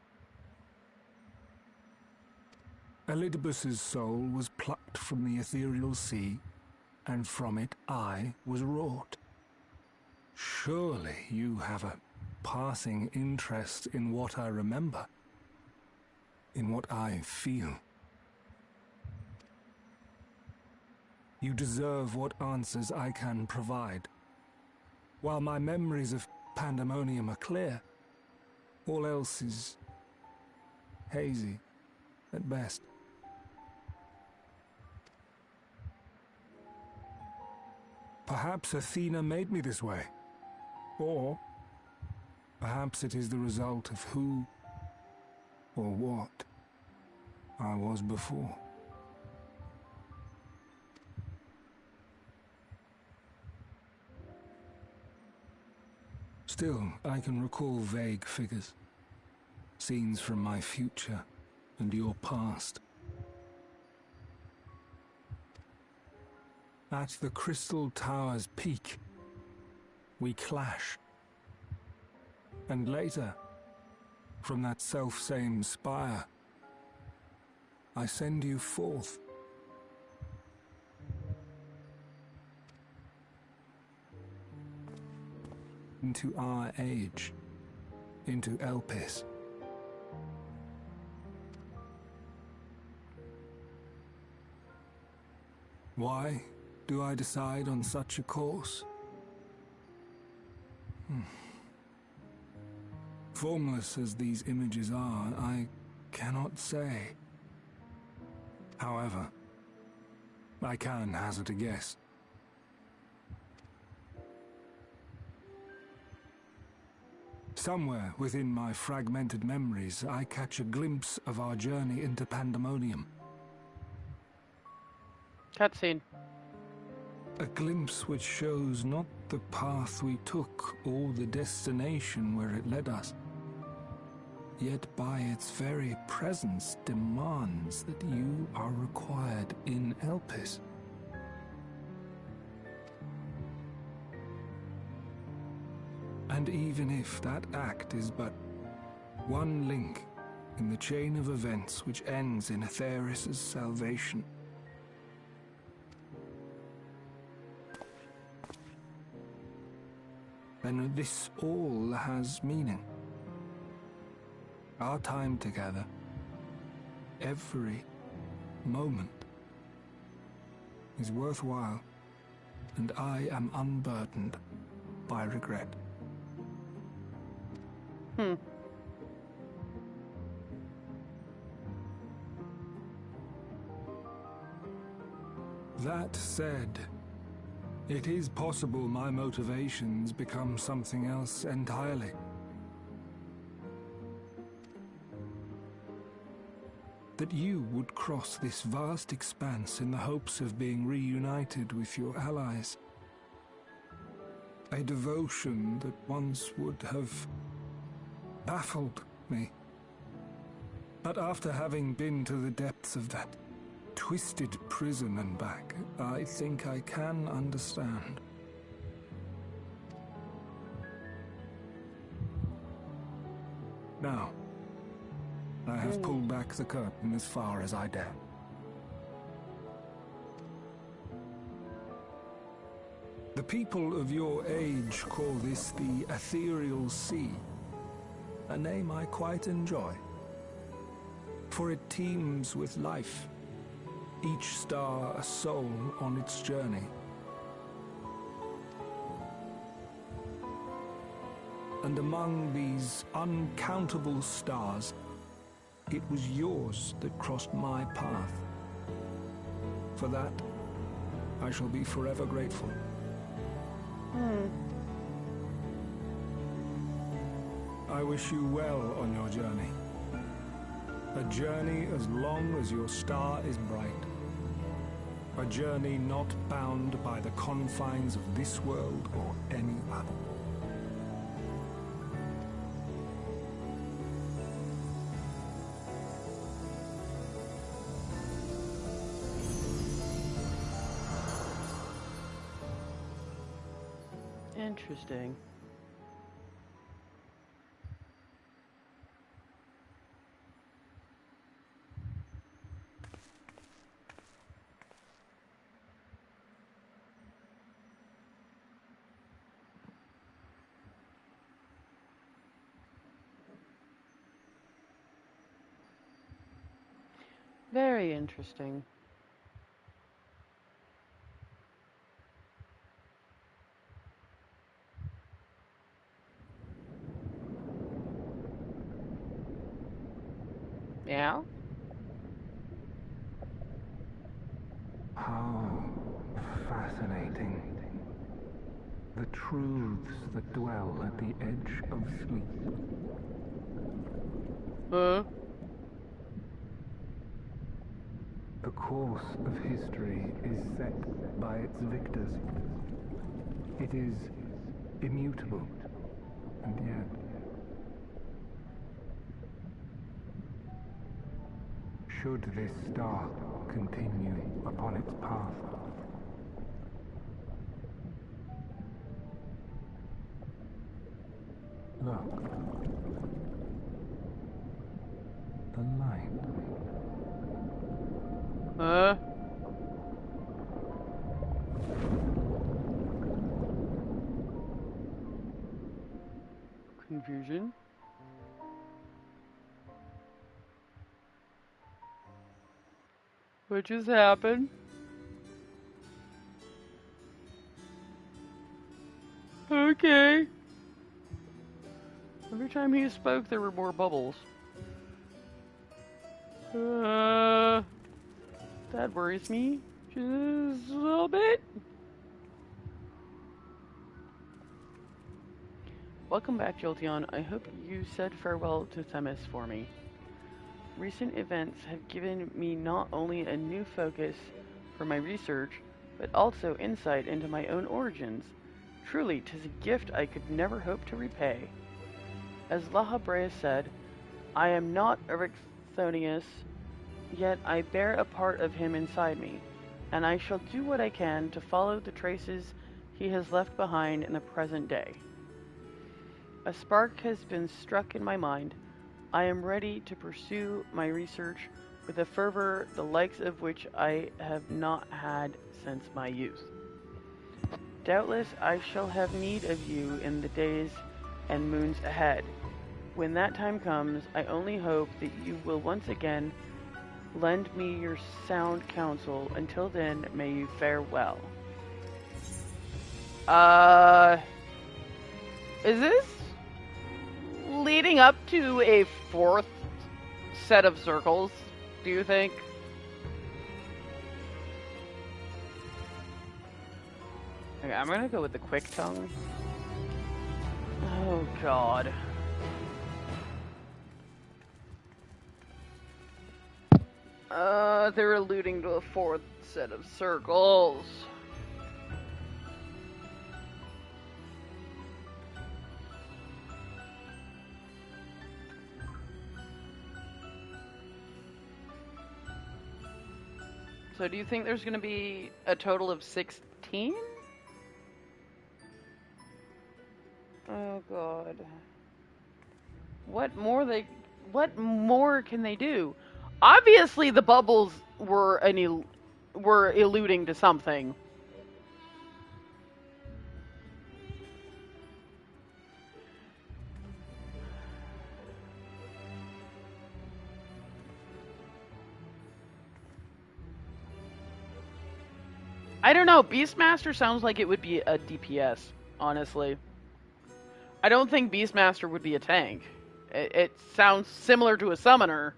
Elidibus's soul was plucked from the ethereal sea, and from it I was wrought. Surely you have a passing interest in what I remember, in what I feel. You deserve what answers I can provide. While my memories of Pandemonium are clear, all else is hazy at best. Perhaps Athena made me this way. Or perhaps it is the result of who or what I was before. Still, I can recall vague figures, scenes from my future and your past. At the Crystal Tower's peak, we clash. And later, from that self-same spire, I send you forth. Into our age, into Elpis. Why do I decide on such a course? Formless as these images are, I cannot say. However, I can hazard a guess. Somewhere within my fragmented memories, I catch a glimpse of our journey into Pandemonium. Cutscene. A glimpse which shows not the path we took or the destination where it led us, yet by its very presence demands that you are required in Elpis. And even if that act is but one link in the chain of events which ends in Atheris' salvation, then this all has meaning. Our time together, every moment, is worthwhile, and I am unburdened by regret. That said, it is possible my motivations become something else entirely. That you would cross this vast expanse in the hopes of being reunited with your allies. A devotion that once would have baffled me. But after having been to the depths of that twisted prison and back, I think I can understand. Now, I have pulled back the curtain as far as I dare. The people of your age call this the Ethereal Sea, a name I quite enjoy, for it teems with life, each star a soul on its journey. And among these uncountable stars, it was yours that crossed my path. For that, I shall be forever grateful. I wish you well on your journey. A journey as long as your star is bright. A journey not bound by the confines of this world or any other. Interesting. Very interesting. Yeah? How fascinating. The truths that dwell at the edge of sleep. Huh? The course of history is set by its victors. It is immutable, and yet should this star continue upon its path, look, the light. Huh? Confusion? What just happened? Okay. Every time he spoke, there were more bubbles. That worries me just a little bit. Welcome back, Jolteon. I hope you said farewell to Themis for me. Recent events have given me not only a new focus for my research, but also insight into my own origins. Truly, 'tis a gift I could never hope to repay. As Lahabrea said, I am not Ericthonius, yet I bear a part of him inside me, and I shall do what I can to follow the traces he has left behind in the present day. A spark has been struck in my mind. I am ready to pursue my research with a fervor the likes of which I have not had since my youth. Doubtless I shall have need of you in the days and moons ahead. When that time comes, I only hope that you will once again lend me your sound counsel. Until then, may you fare well. Is this leading up to a fourth set of circles, do you think? Okay, I'm gonna go with the quick tongue. Oh god. They're alluding to a fourth set of circles. So do you think there's going to be a total of 16? Oh god. What more can they do? Obviously the bubbles were alluding to something. I don't know. Beastmaster sounds like it would be a DPS, honestly. I don't think Beastmaster would be a tank. It sounds similar to a summoner.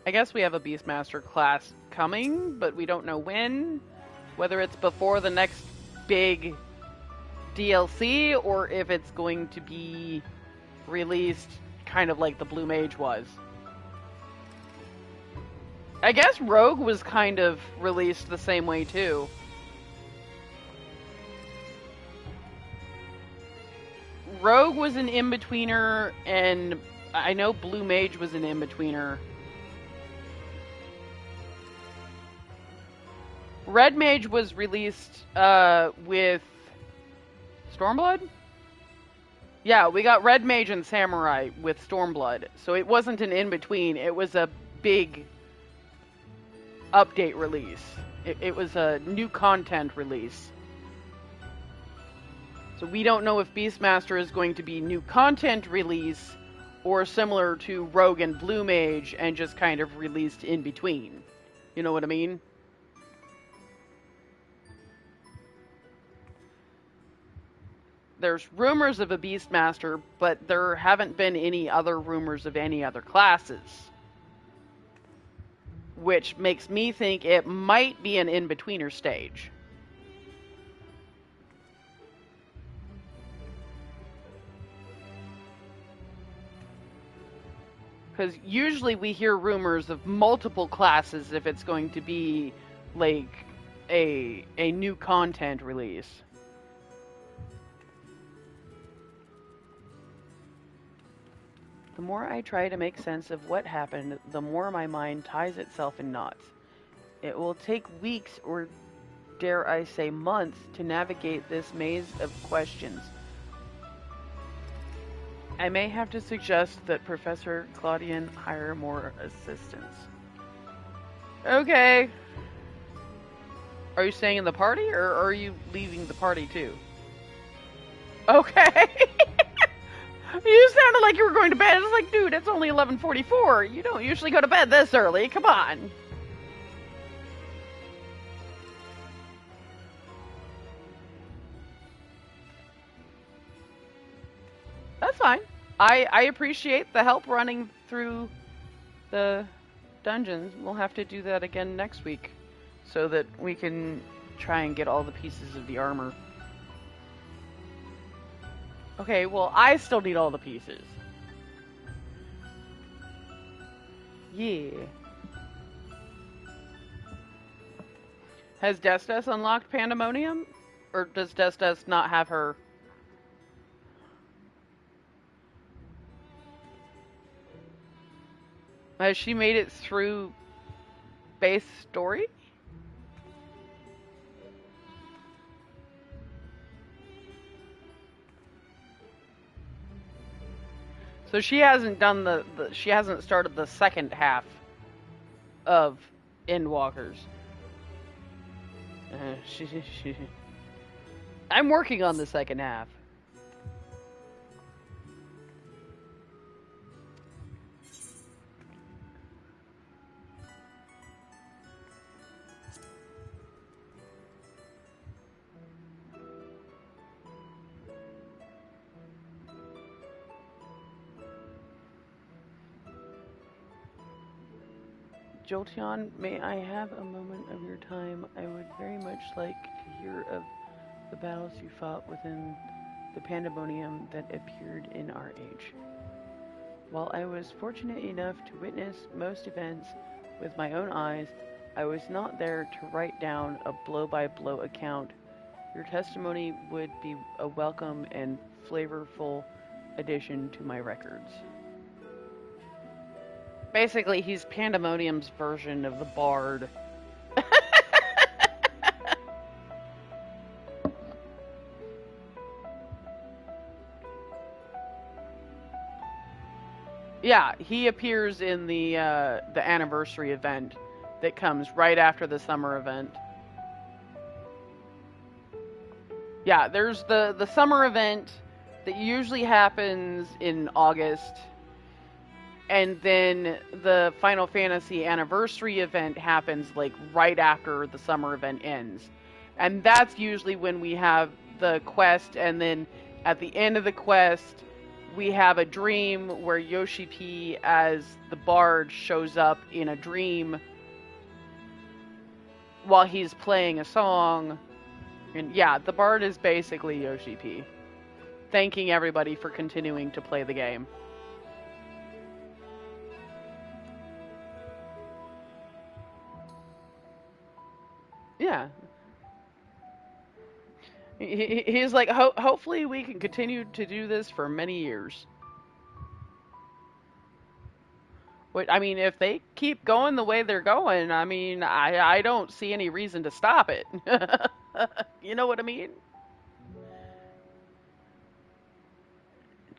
I guess we have a Beastmaster class coming, but we don't know when. Whether it's before the next big DLC or if it's going to be released kind of like the Blue Mage was. I guess Rogue was kind of released the same way too. Rogue was an in-betweener, and I know Blue Mage was an in-betweener. Red Mage was released with Stormblood? Yeah, we got Red Mage and Samurai with Stormblood. So it wasn't an in-between, it was a big update release. It was a new content release. So we don't know if Beastmaster is going to be new content release or similar to Rogue and Blue Mage and just kind of released in between. You know what I mean? There's rumors of a Beastmaster, but there haven't been any other rumors of any other classes. Which makes me think it might be an in-betweener stage. Because usually we hear rumors of multiple classes if it's going to be, like, a new content release. The more I try to make sense of what happened, the more my mind ties itself in knots. It will take weeks, or dare I say months, to navigate this maze of questions. I may have to suggest that Professor Claudian hire more assistants. Okay. Are you staying in the party, or are you leaving the party too? Okay. You sounded like you were going to bed. It's like, dude, it's only 11:44. You don't usually go to bed this early. Come on. That's fine. I appreciate the help running through the dungeons. We'll have to do that again next week so that we can try and get all the pieces of the armor. Okay, well, I still need all the pieces. Yeah. Has Destus unlocked Pandemonium? Or does Destus not have her? Has she made it through base story? So she hasn't done she hasn't started the second half of Endwalkers. I'm working on the second half. Joltion, may I have a moment of your time? I would very much like to hear of the battles you fought within the pandemonium that appeared in our age. While I was fortunate enough to witness most events with my own eyes, I was not there to write down a blow-by-blow account. Your testimony would be a welcome and flavorful addition to my records. Basically, he's Pandemonium's version of the Bard. Yeah, he appears in the anniversary event that comes right after the summer event. Yeah, there's the summer event that usually happens in August. And then the Final Fantasy anniversary event happens like right after the summer event ends. And that's usually when we have the quest, and then at the end of the quest, we have a dream where Yoshi P as the Bard shows up in a dream while he's playing a song, And yeah, the Bard is basically Yoshi P, thanking everybody for continuing to play the game. Yeah. He's like, hopefully we can continue to do this for many years. I mean, if they keep going the way they're going, I mean, I don't see any reason to stop it. You know what I mean?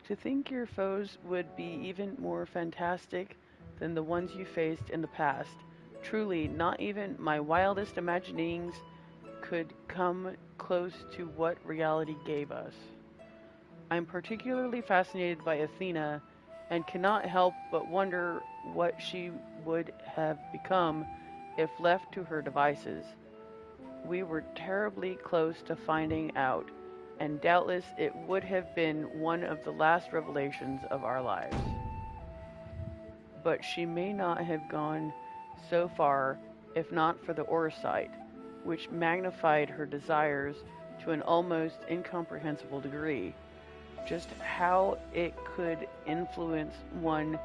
To think your foes would be even more fantastic than the ones you faced in the past. Truly, not even my wildest imaginings could come close to what reality gave us. I'm particularly fascinated by Athena and cannot help but wonder what she would have become if left to her devices. We were terribly close to finding out, and doubtless it would have been one of the last revelations of our lives. But she may not have gone so far if not for the Orsight, which magnified her desires to an almost incomprehensible degree. Just how it could influence one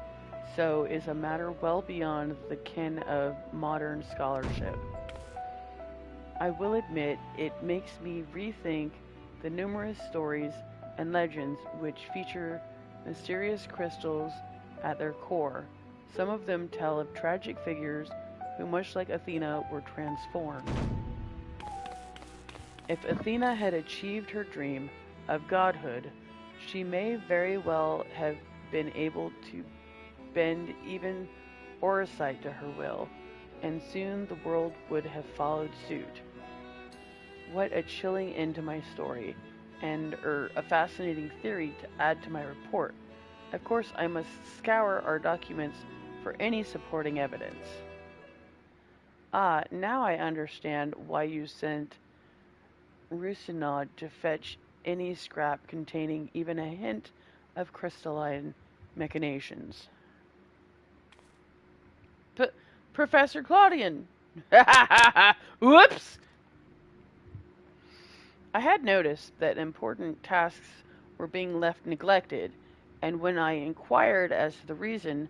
so is a matter well beyond the ken of modern scholarship. I will admit it makes me rethink the numerous stories and legends which feature mysterious crystals at their core. Some of them tell of tragic figures who, much like Athena, were transformed. If Athena had achieved her dream of godhood, she may very well have been able to bend even Orsight to her will, and soon the world would have followed suit. What a chilling end to my story, and a fascinating theory to add to my report. Of course, I must scour our documents for any supporting evidence. Ah, now I understand why you sent Rusinod to fetch any scrap containing even a hint of crystalline machinations. Professor Claudian! Whoops! I had noticed that important tasks were being left neglected, and when I inquired as to the reason,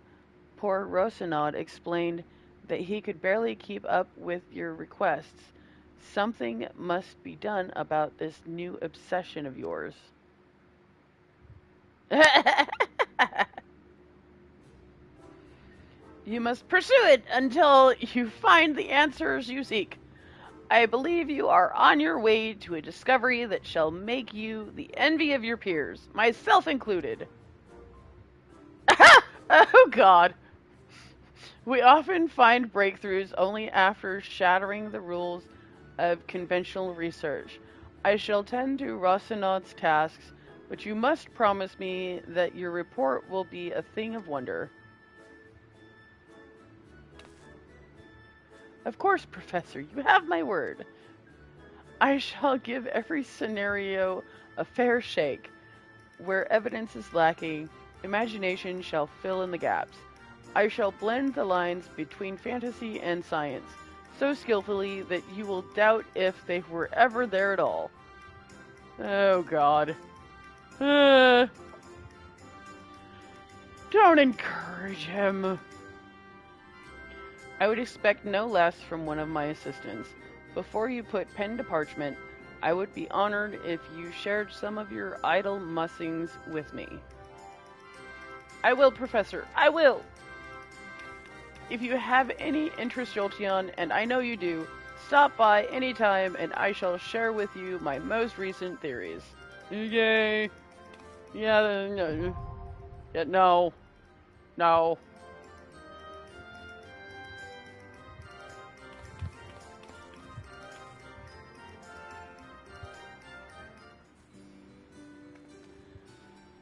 poor Rusinod explained that he could barely keep up with your requests. Something must be done about this new obsession of yours. You must pursue it until you find the answers you seek. I believe you are on your way to a discovery that shall make you the envy of your peers, myself included. Oh God. We often find breakthroughs only after shattering the rules of conventional research. I shall tend to Rosinod's tasks, but you must promise me that your report will be a thing of wonder. Of course, Professor, you have my word. I shall give every scenario a fair shake. Where evidence is lacking, imagination shall fill in the gaps. I shall blend the lines between fantasy and science so skillfully that you will doubt if they were ever there at all. Oh, God. Don't encourage him. I would expect no less from one of my assistants. Before you put pen to parchment, I would be honored if you shared some of your idle musings with me. I will, Professor. I will. If you have any interest, Jolteon, and I know you do, stop by anytime and I shall share with you my most recent theories. Yay. Yeah, no. Yeah, no. No.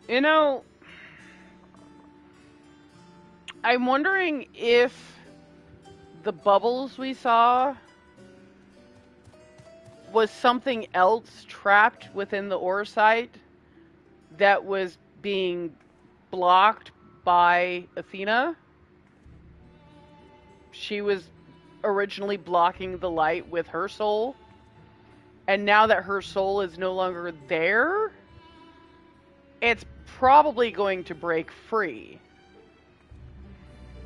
You know, I'm wondering if the bubbles we saw was something else trapped within the Orsight that was being blocked by Athena. She was originally blocking the light with her soul. And now that her soul is no longer there, it's probably going to break free.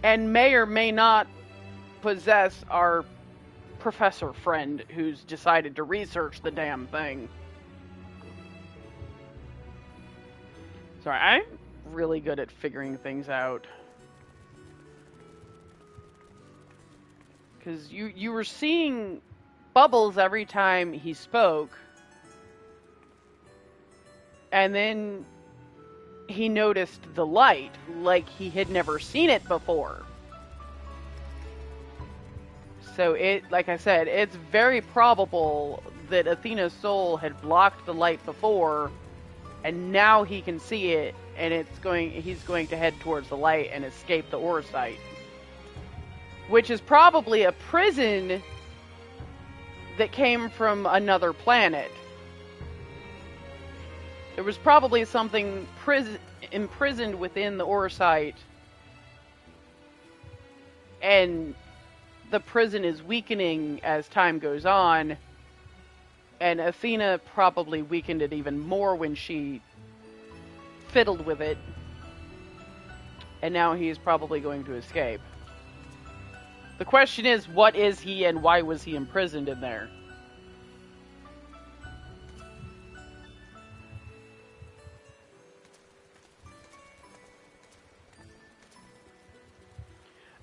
And may or may not possess our professor friend who's decided to research the damn thing. Sorry, I'm really good at figuring things out. Because you were seeing bubbles every time he spoke. And then he noticed the light like he had never seen it before. So like I said, it's very probable that Athena's soul had blocked the light before, and now he can see it, and he's going to head towards the light and escape the Orsite. Which is probably a prison that came from another planet. There was probably something imprisoned within the Orsite, and the prison is weakening as time goes on, and Athena probably weakened it even more when she fiddled with it, and now he's probably going to escape. The question is, what is he and why was he imprisoned in there?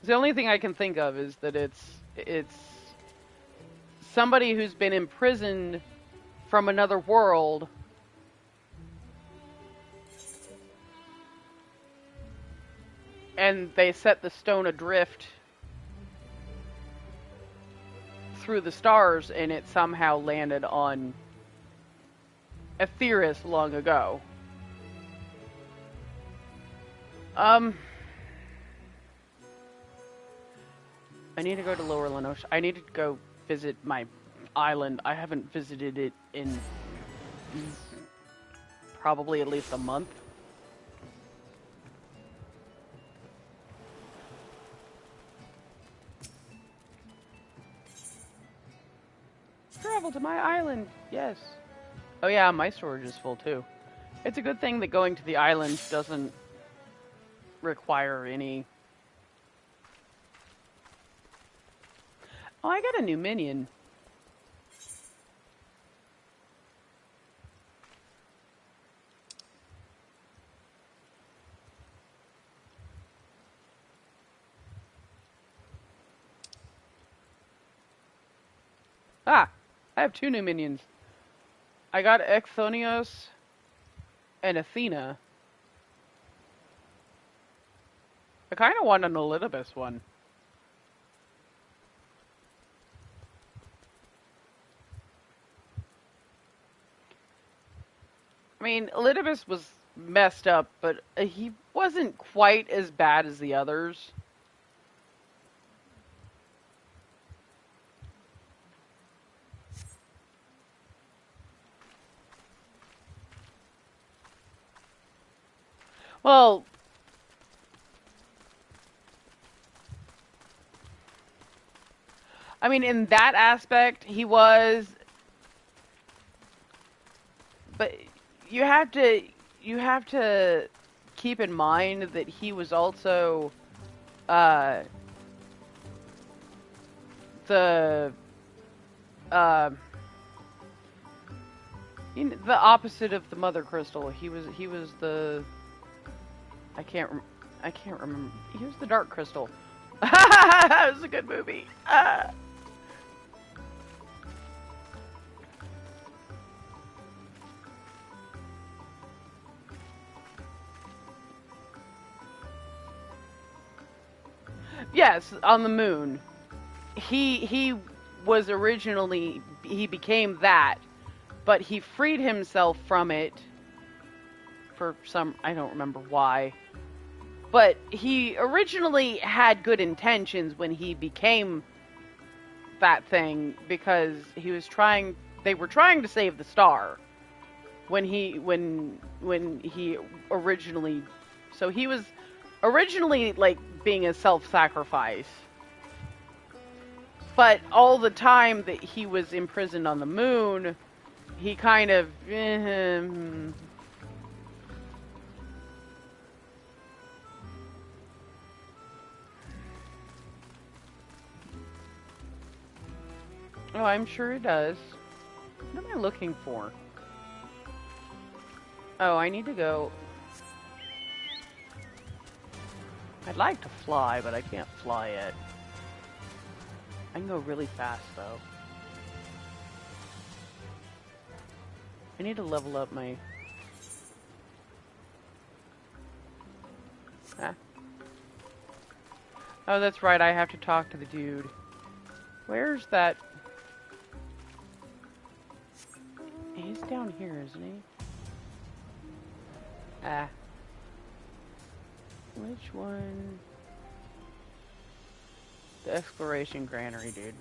The only thing I can think of is that it's somebody who's been imprisoned from another world and they set the stone adrift through the stars and it somehow landed on Aetheris long ago. I need to go to Lower Lenosha. I need to go visit my island. I haven't visited it in probably at least a month. Travel to my island. Yes. Oh yeah, my storage is full too. It's a good thing that going to the island doesn't require any... Oh, I got a new minion. Ah, I have two new minions. I got Exthonios and Athena. I kind of want an Elidibus one. I mean, Elidibus was messed up, but he wasn't quite as bad as the others. Well, I mean, in that aspect, he was, but you have to keep in mind that he was also the the opposite of the Mother Crystal. He was the I can't remember. He was the Dark Crystal. That was a good movie. Yes, on the moon. He was originally, he became that, but he freed himself from it for some, I don't remember why. But he originally had good intentions when he became that thing, because he was trying, they were trying to save the star when he originally, so he was originally like being a self-sacrifice. But all the time that he was imprisoned on the moon, he kind of... Oh, I'm sure it does. What am I looking for? Oh, I need to go... I'd like to fly, but I can't fly yet. I can go really fast, though. I need to level up my... Ah. Oh, that's right, I have to talk to the dude. Where's that... He's down here, isn't he? Ah. Which one? The exploration granary, dude.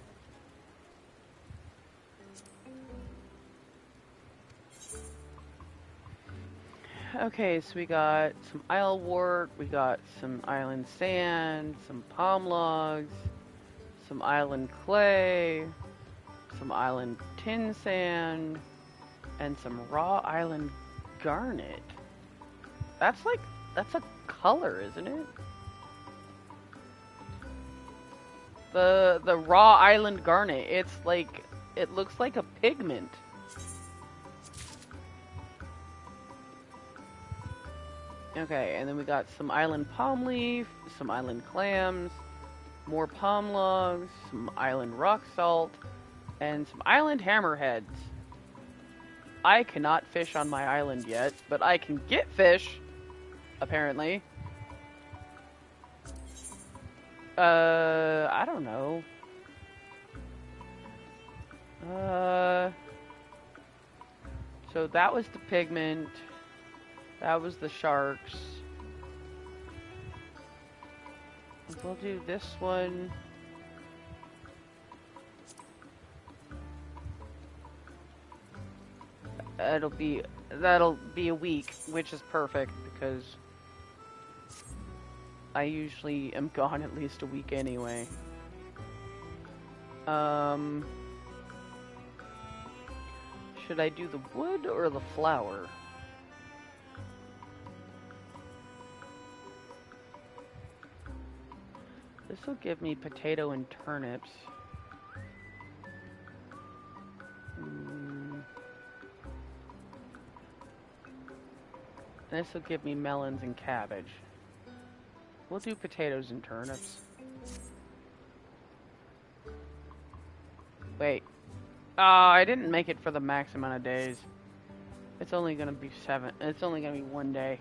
Okay, so we got some isle wart, we got some island sand, some palm logs, some island clay, some island tin sand, and some raw island garnet. That's a color, isn't it? The raw island garnet, it looks like a pigment. Okay, and then we got some island palm leaf, some island clams, more palm logs, some island rock salt, and some island hammerheads. I cannot fish on my island yet, but I can get fish, apparently. I don't know. So that was the pigment. That was the sharks. We'll do this one. That'll be a week, which is perfect because I usually am gone at least a week anyway. Should I do the wood or the flour? This will give me potato and turnips. This will give me melons and cabbage. We'll do potatoes and turnips. Wait. I didn't make it for the max amount of days. It's only gonna be 7. It's only gonna be 1 day.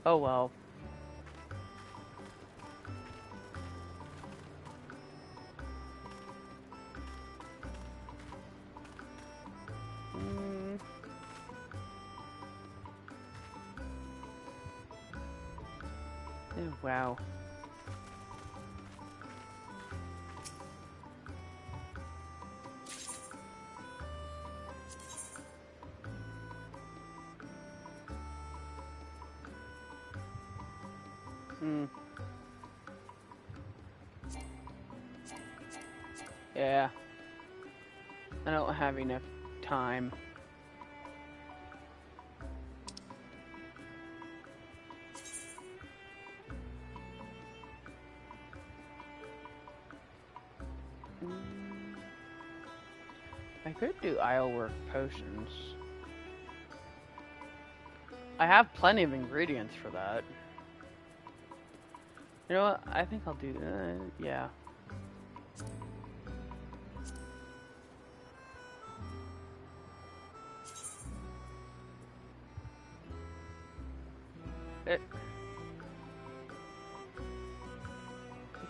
Oh well. Oh, wow. Yeah. I don't have enough time. I could do Islework potions. I have plenty of ingredients for that. You know what? I think I'll do, yeah. I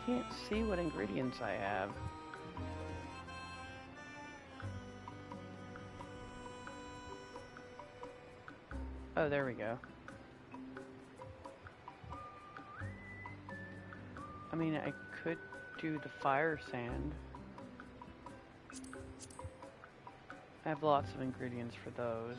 can't see what ingredients I have. Oh, there we go. I mean, I could do the fire sand. I have lots of ingredients for those.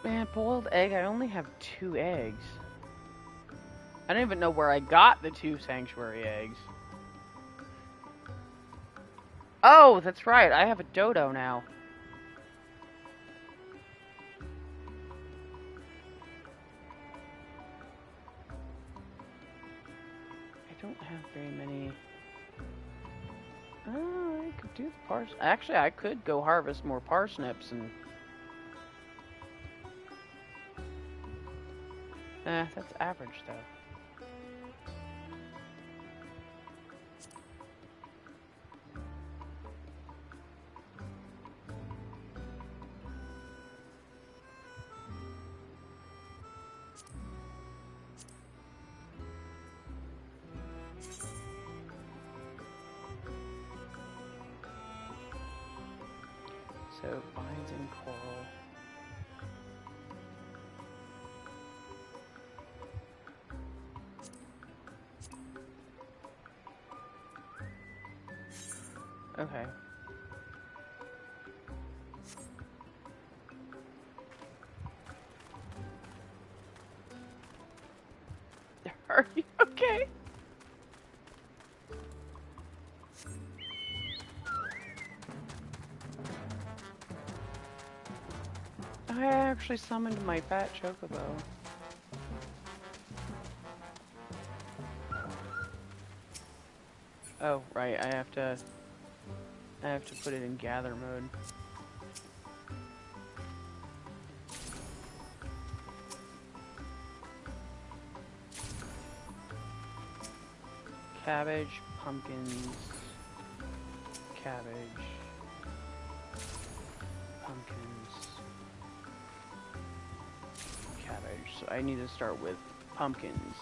Man, boiled egg, I only have 2 eggs. I don't even know where I got the 2 sanctuary eggs. Oh, that's right, I have a dodo now. I don't have very many. Oh, I could do the parsnips. Actually, I could go harvest more parsnips and... that's average, though. So, vines and coral. Okay. Are you okay? I actually summoned my fat chocobo. Oh, right, I have to put it in gather mode. Cabbage, pumpkins, cabbage, pumpkins, cabbage. So I need to start with pumpkins.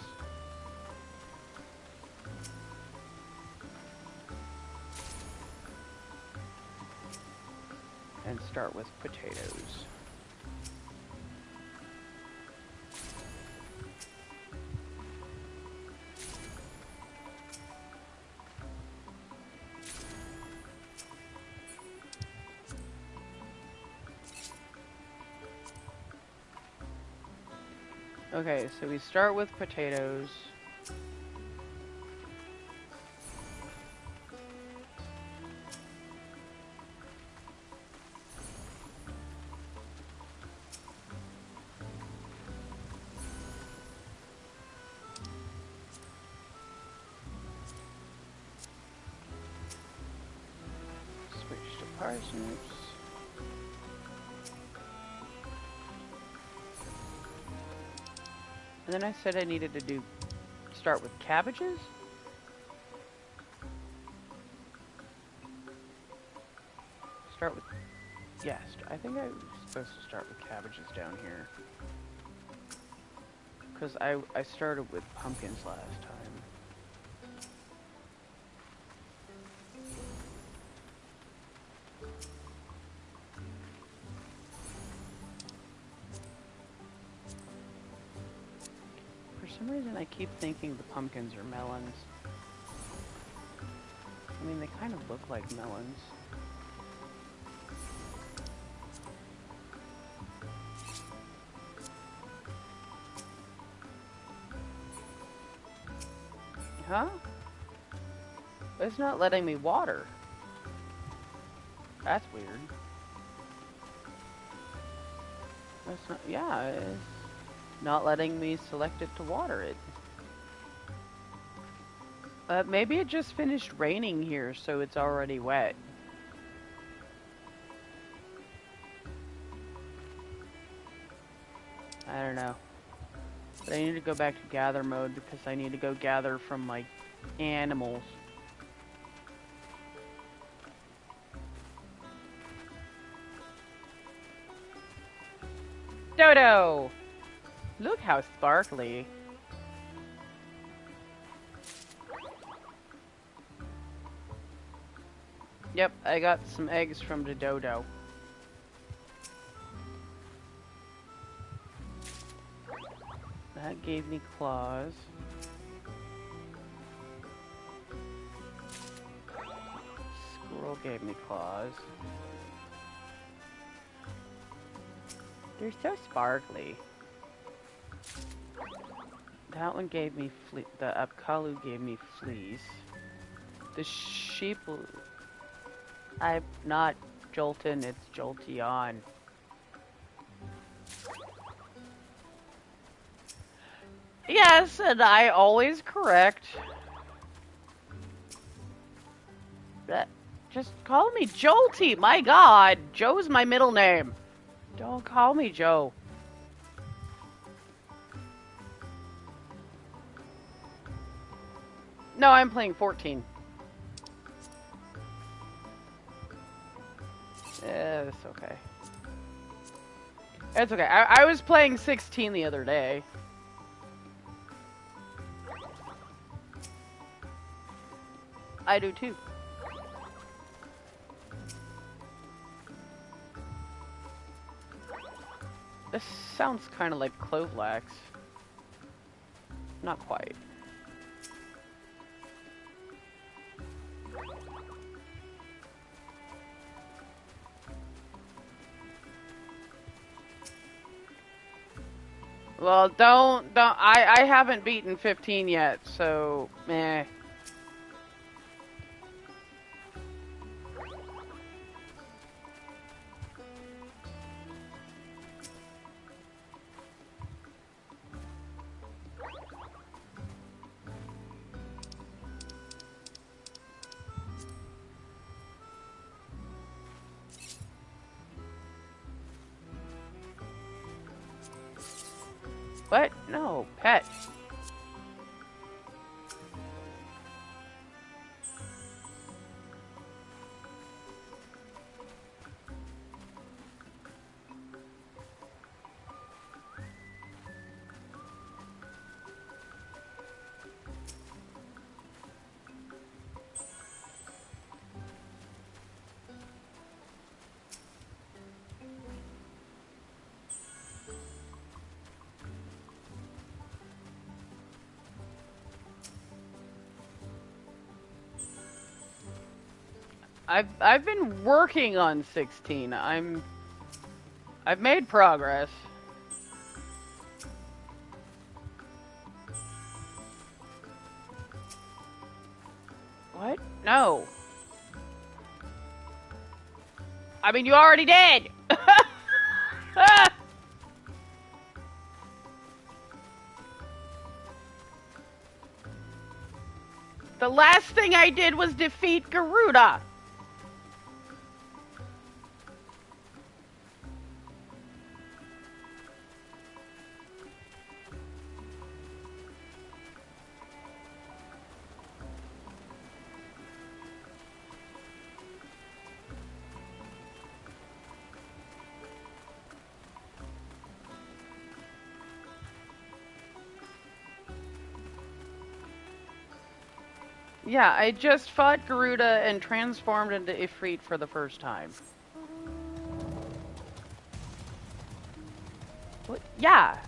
And start with potatoes. Okay, so we start with potatoes. Switch to parsnips. And then I said I needed to start with cabbages? Start with, yes, I think I was supposed to start with cabbages down here. Because I started with pumpkins last time. For some reason I keep thinking the pumpkins are melons. I mean, they kind of look like melons. Huh? It's not letting me water. That's weird. That's not, yeah, it's not letting me select it to water it. Maybe it just finished raining here, so it's already wet. I don't know. But I need to go back to gather mode because I need to go gather from, like, animals. Dodo! Look how sparkly. Yep, I got some eggs from the dodo. gave me claws. Squirrel gave me claws. They're so sparkly. That one gave me the Apkalu gave me fleas. The sheep... I'm not Jolton, it's Jolteon. Yes, and I always correct. Just call me Jolty, my god! Joe's my middle name. Don't call me Joe. No, I'm playing 14. It's okay. It's okay. I was playing 16 the other day. I do too. This sounds kind of like Clovelax. Not quite. Well, don't. I haven't beaten 15 yet, so meh. What? No, pet. I've been working on 16. I've made progress. What? No. I mean, you already did. The last thing I did was defeat Garuda. Yeah, I just fought Garuda and transformed into Ifrit for the first time. What? Yeah.